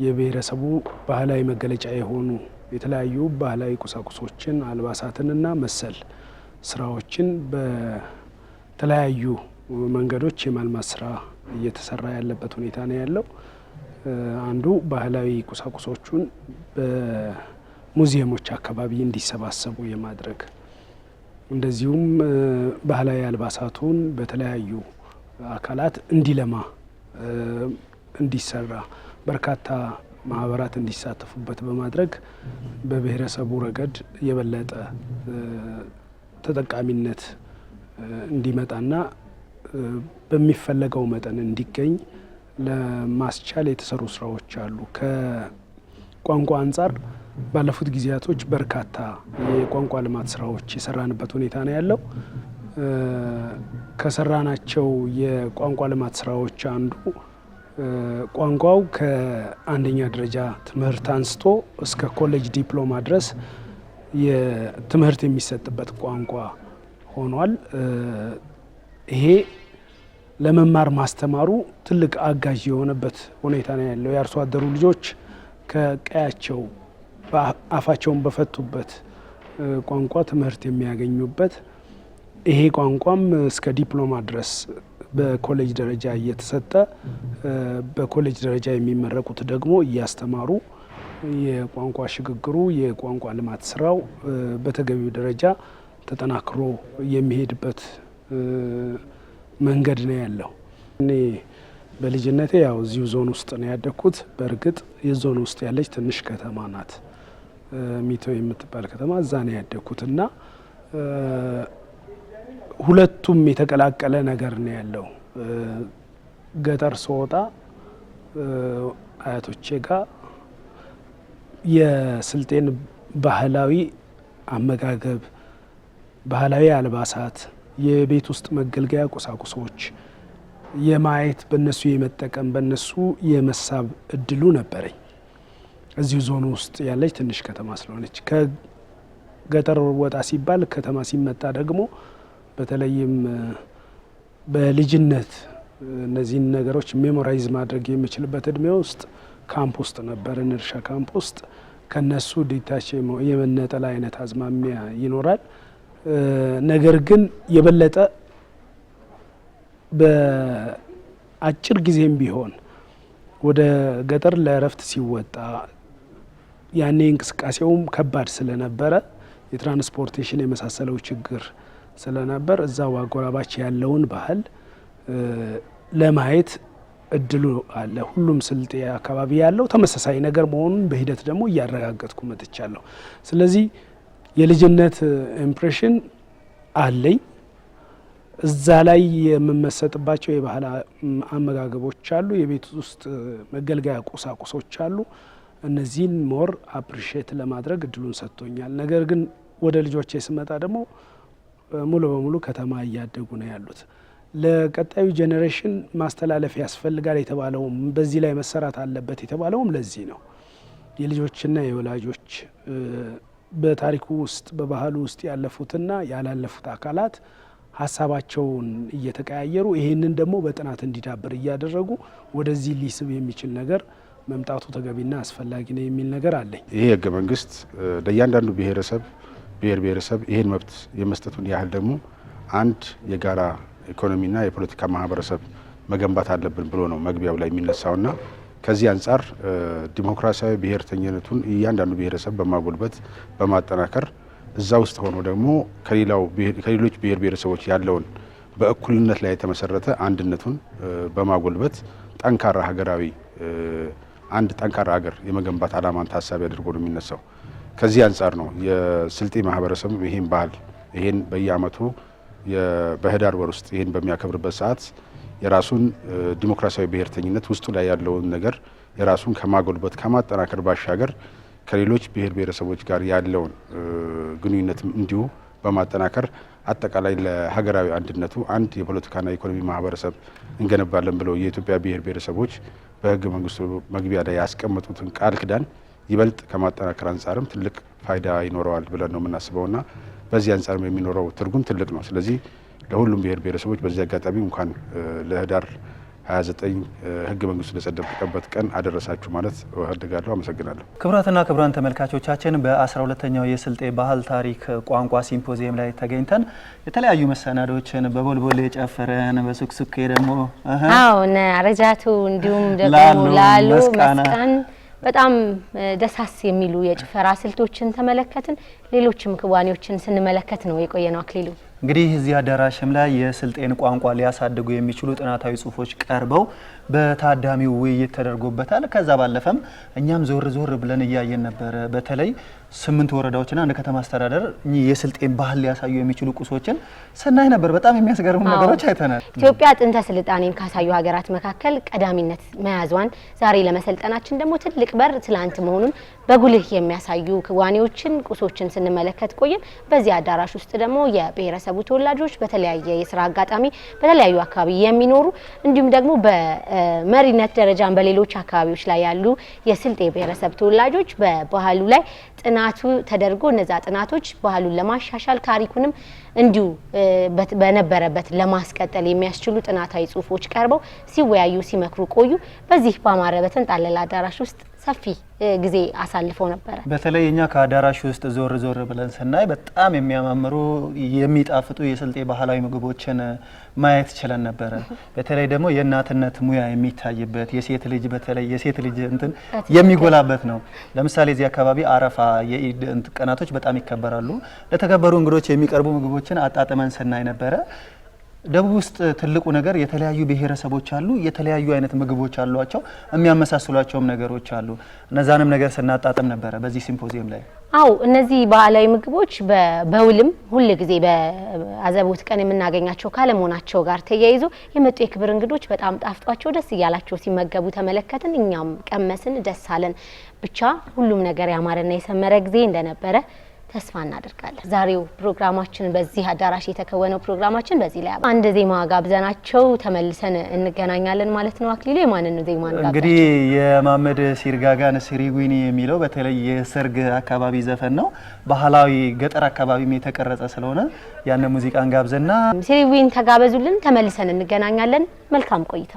የብሔረሰቡ ባህላዊ መገለጫ የሆኑ የተለያዩ ባህላዊ ቁሳቁሶችን አልባሳትንና መሰል ስራዎችን በተለያዩ መንገዶች የማልማት ስራ እየተሰራ ያለበት ሁኔታ ነው ያለው። አንዱ ባህላዊ ቁሳቁሶቹን በሙዚየሞች አካባቢ እንዲሰባሰቡ የማድረግ እንደዚሁም ባህላዊ አልባሳቱን በተለያዩ አካላት እንዲለማ እንዲሰራ በርካታ ማህበራት እንዲሳተፉበት በማድረግ በብሔረሰቡ ረገድ የበለጠ ተጠቃሚነት እንዲመጣና በሚፈለገው መጠን እንዲገኝ ለማስቻል የተሰሩ ስራዎች አሉ። ከቋንቋ አንጻር ባለፉት ጊዜያቶች በርካታ የቋንቋ ልማት ስራዎች የሰራንበት ሁኔታ ነው ያለው። ከሰራናቸው የቋንቋ ልማት ስራዎች አንዱ ቋንቋው ከአንደኛ ደረጃ ትምህርት አንስቶ እስከ ኮሌጅ ዲፕሎማ ድረስ የትምህርት የሚሰጥበት ቋንቋ ሆኗል። ይሄ ለመማር ማስተማሩ ትልቅ አጋዥ የሆነበት ሁኔታ ነው ያለው። የአርሶ አደሩ ልጆች ከቀያቸው አፋቸውን በፈቱበት ቋንቋ ትምህርት የሚያገኙበት፣ ይሄ ቋንቋም እስከ ዲፕሎማ ድረስ በኮሌጅ ደረጃ እየተሰጠ በኮሌጅ ደረጃ የሚመረቁት ደግሞ እያስተማሩ የቋንቋ ሽግግሩ የቋንቋ ልማት ስራው በተገቢው ደረጃ ተጠናክሮ የሚሄድበት መንገድ ነው ያለው። እኔ በልጅነቴ ያው እዚሁ ዞን ውስጥ ነው ያደግኩት። በእርግጥ የዞን ውስጥ ያለች ትንሽ ከተማ ናት ሚቶ የምትባል ከተማ፣ እዛ ነው ያደግኩትና ሁለቱም የተቀላቀለ ነገር ነው ያለው። ገጠር ስወጣ አያቶቼ ጋር የስልጤን ባህላዊ አመጋገብ፣ ባህላዊ አልባሳት፣ የቤት ውስጥ መገልገያ ቁሳቁሶች የማየት በነሱ የመጠቀም በነሱ የመሳብ እድሉ ነበረኝ። እዚሁ ዞን ውስጥ ያለች ትንሽ ከተማ ስለሆነች ከገጠር ወጣ ሲባል ከተማ ሲመጣ ደግሞ በተለይም በልጅነት እነዚህን ነገሮች ሜሞራይዝ ማድረግ የምችልበት እድሜ ውስጥ ካምፕ ውስጥ ነበርን፣ እርሻ ካምፕ ውስጥ ከነሱ ዲታች የመነጠል አይነት አዝማሚያ ይኖራል። ነገር ግን የበለጠ በአጭር ጊዜም ቢሆን ወደ ገጠር ለእረፍት ሲወጣ ያኔ እንቅስቃሴውም ከባድ ስለነበረ የትራንስፖርቴሽን የመሳሰለው ችግር ስለነበር እዛው አጎራባች ያለውን ባህል ለማየት እድሉ አለ። ሁሉም ስልጤ አካባቢ ያለው ተመሳሳይ ነገር መሆኑን በሂደት ደግሞ እያረጋገጥኩ መጥቻለሁ። ስለዚህ የልጅነት ኢምፕሬሽን አለኝ። እዛ ላይ የምመሰጥባቸው የባህል አመጋገቦች አሉ፣ የቤት ውስጥ መገልገያ ቁሳቁሶች አሉ። እነዚህን ሞር አፕሪሼት ለማድረግ እድሉን ሰጥቶኛል። ነገር ግን ወደ ልጆቼ ስመጣ ደግሞ ሙሉ በሙሉ ከተማ እያደጉ ነው ያሉት። ለቀጣዩ ጄኔሬሽን ማስተላለፍ ያስፈልጋል የተባለውም በዚህ ላይ መሰራት አለበት የተባለውም ለዚህ ነው። የልጆችና የወላጆች በታሪኩ ውስጥ በባህሉ ውስጥ ያለፉትና ያላለፉት አካላት ሀሳባቸውን እየተቀያየሩ ይህንን ደግሞ በጥናት እንዲዳብር እያደረጉ ወደዚህ ሊስብ የሚችል ነገር መምጣቱ ተገቢና አስፈላጊ ነው የሚል ነገር አለኝ። ይሄ ህገ መንግስት ለእያንዳንዱ ብሔር ብሔረሰብ ይሄን መብት የመስጠቱን ያህል ደግሞ አንድ የጋራ ኢኮኖሚና የፖለቲካ ማህበረሰብ መገንባት አለብን ብሎ ነው መግቢያው ላይ የሚነሳውና ከዚህ አንጻር ዲሞክራሲያዊ ብሔርተኝነቱን እያንዳንዱ ብሔረሰብ በማጎልበት በማጠናከር እዛ ውስጥ ሆኖ ደግሞ ከሌሎች ብሔር ብሔረሰቦች ያለውን በእኩልነት ላይ የተመሰረተ አንድነቱን በማጎልበት ጠንካራ ሀገራዊ አንድ ጠንካራ ሀገር የመገንባት ዓላማን ታሳቢ አድርጎ ነው የሚነሳው። ከዚህ አንጻር ነው የስልጤ ማህበረሰብ ይሄን ባህል ይሄን በየአመቱ በህዳር ወር ውስጥ ይሄን በሚያከብርበት ሰዓት የራሱን ዲሞክራሲያዊ ብሔርተኝነት ውስጡ ላይ ያለውን ነገር የራሱን ከማጎልበት ከማጠናከር ባሻገር ከሌሎች ብሔር ብሔረሰቦች ጋር ያለውን ግንኙነትም እንዲሁ በማጠናከር አጠቃላይ ለሀገራዊ አንድነቱ አንድ የፖለቲካና ኢኮኖሚ ማህበረሰብ እንገነባለን ብለው የኢትዮጵያ ብሔር ብሔረሰቦች በህገ መንግስቱ መግቢያ ላይ ያስቀመጡትን ቃል ኪዳን ይበልጥ ከማጠናከር አንጻርም ትልቅ ፋይዳ ይኖረዋል ብለን ነው የምናስበውና በዚህ አንጻር የሚኖረው ትርጉም ትልቅ ነው። ስለዚህ ለሁሉም ብሔር ብሔረሰቦች በዚህ አጋጣሚ እንኳን ለህዳር 29 ህገ መንግስቱ ለጸደቀበት ቀን አደረሳችሁ ማለት እፈልጋለሁ። አመሰግናለሁ። ክቡራትና ክቡራን ተመልካቾቻችን በ12ኛው የስልጤ ባህል ታሪክ ቋንቋ ሲምፖዚየም ላይ ተገኝተን የተለያዩ መሰናዶችን በቦልቦሌ ጨፈረን በሱክሱኬ ደግሞ አረጃቱ እንዲሁም ደግሞ ላሉ መስቃን በጣም ደሳስ የሚሉ የጭፈራ ስልቶችን ተመለከትን። ሌሎችም ክዋኔዎችን ስንመለከት ነው የቆየነው። አክሊሉ እንግዲህ እዚህ አዳራሽም ላይ የስልጤን ቋንቋ ሊያሳድጉ የሚችሉ ጥናታዊ ጽሁፎች ቀርበው በታዳሚው ውይይት ተደርጎበታል። ከዛ ባለፈም እኛም ዞር ብለን እያየን ነበር። በተለይ 8 ወረዳዎችና አንድ ከተማ አስተዳደር የስልጤን ባህል ሊያሳዩ የሚችሉ ቁሶችን ስናይ ነበር። በጣም የሚያስገርሙ ነገሮች አይተናል። ኢትዮጵያ ጥንተ ስልጣኔን ካሳዩ ሀገራት መካከል ቀዳሚነት መያዟን ዛሬ ለመሰልጠናችን ደግሞ ትልቅ በር ትላንት መሆኑን በጉልህ የሚያሳዩ ክዋኔዎችን ቁሶችን ስንመለከት ቆየን። በዚህ አዳራሽ ውስጥ ደግሞ የብሔረሰቡ ተወላጆች በተለያየ የስራ አጋጣሚ በተለያዩ አካባቢ የሚኖሩ እንዲሁም ደግሞ በመሪነት ደረጃ በሌሎች አካባቢዎች ላይ ያሉ የስልጤ ብሔረሰብ ተወላጆች በባህሉ ላይ ጥናቱ ተደርጎ እነዛ ጥናቶች ባህሉን ለማሻሻል ታሪኩንም እንዲሁ በነበረበት ለማስቀጠል የሚያስችሉ ጥናታዊ ጽሁፎች ቀርበው ሲወያዩ ሲመክሩ ቆዩ። በዚህ በአማረ በተንጣለለ አዳራሽ ውስጥ ሰፊ ጊዜ አሳልፈው ነበር። በተለይ እኛ ከአዳራሽ ውስጥ ዞር ዞር ብለን ስናይ በጣም የሚያማምሩ የሚጣፍጡ የስልጤ ባህላዊ ምግቦችን ማየት ችለን ነበር። በተለይ ደግሞ የእናትነት ሙያ የሚታይበት የሴት ልጅ በተለይ የሴት ልጅ እንትን የሚጎላበት ነው። ለምሳሌ እዚህ አካባቢ አረፋ የኢድ ቀናቶች በጣም ይከበራሉ። ለተከበሩ እንግዶች የሚቀርቡ ምግቦችን አጣጥመን ስናይ ነበር። ደቡብ ውስጥ ትልቁ ነገር የተለያዩ ብሔረሰቦች አሉ፣ የተለያዩ አይነት ምግቦች አሏቸው፣ የሚያመሳስሏቸውም ነገሮች አሉ። እነዛንም ነገር ስናጣጥም ነበረ በዚህ ሲምፖዚየም ላይ። አው እነዚህ ባህላዊ ምግቦች በውልም ሁሉ ጊዜ በአዘቦት ቀን የምናገኛቸው ካለመሆናቸው ጋር ተያይዞ የመጡ የክብር እንግዶች በጣም ጣፍጧቸው ደስ እያላቸው ሲመገቡ ተመለከትን። እኛም ቀመስን፣ ደስ አለን። ብቻ ሁሉም ነገር ያማረና የሰመረ ጊዜ እንደነበረ ተስፋ እናደርጋለን። ዛሬው ፕሮግራማችን በዚህ አዳራሽ የተከወነው ፕሮግራማችን በዚህ ላይ አንድ ዜማ ጋብዘናቸው ተመልሰን እንገናኛለን ማለት ነው። አክሊሉ የማንን ዜማ ጋብዘናቸው? እንግዲህ የማመድ ሲርጋጋን ሲሪጉኒ የሚለው በተለይ የሰርግ አካባቢ ዘፈን ነው። ባህላዊ ገጠር አካባቢም የተቀረጸ ስለሆነ ያን ሙዚቃን ጋብዘና ሲሪጉኒ ተጋበዙልን። ተመልሰን እንገናኛለን። መልካም ቆይታ።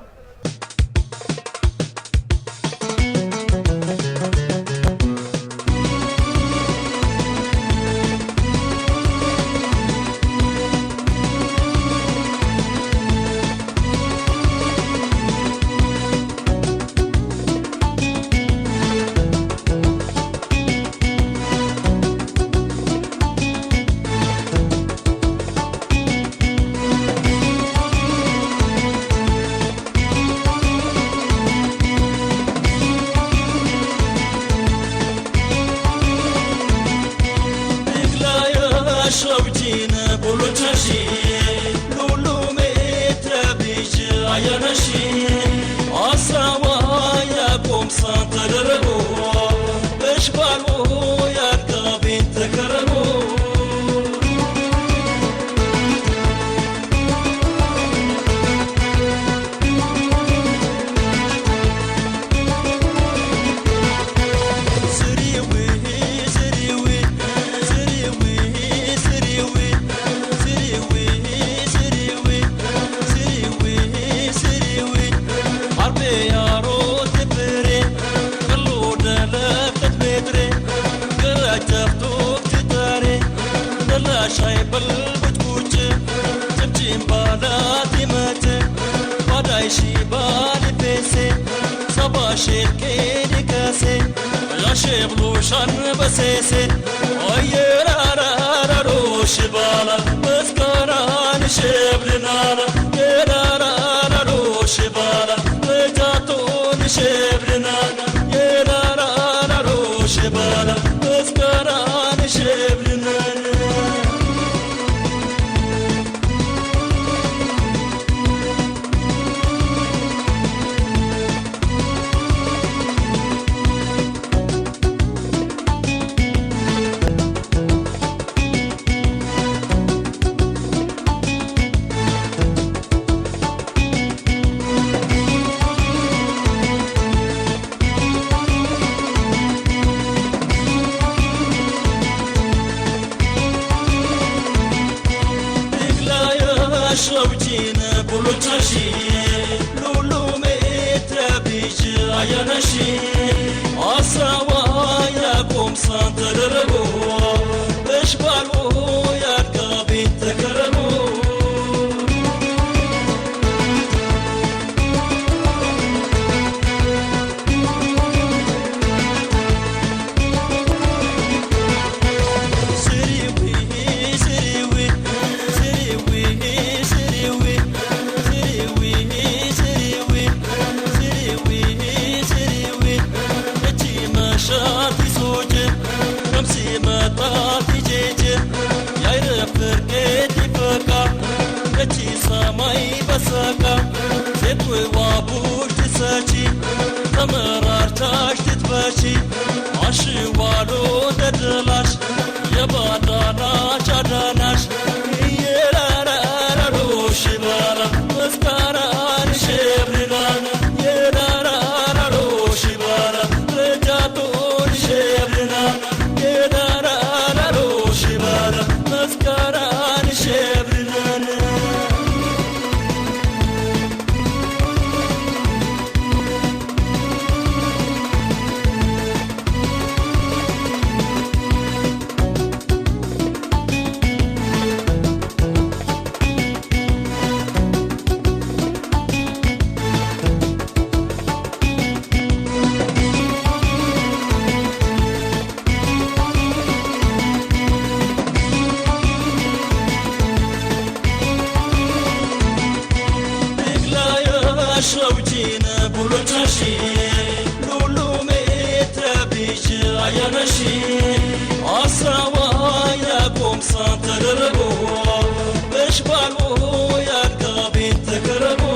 Ayanashi Lulu metrabish Ayanashi Asawa ya komsa tadarabo Beshbalo ya kabin takarabo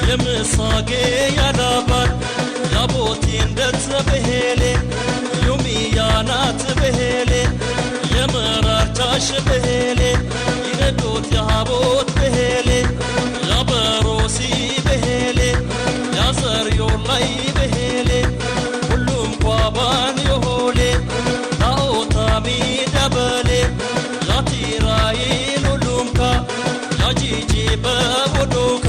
يمساقي يا نابر يا بوتين دت بهيلي يومي يا نات بهيلي يا مرارتاش بهيلي يندوت يا بوت بهيلي يا بروسي بهيلي يا زريو لاي بهيلي كلهم قوابان يهولي تاو تامي دبلي يا تيراي لولومكا يا جيجي بابودوم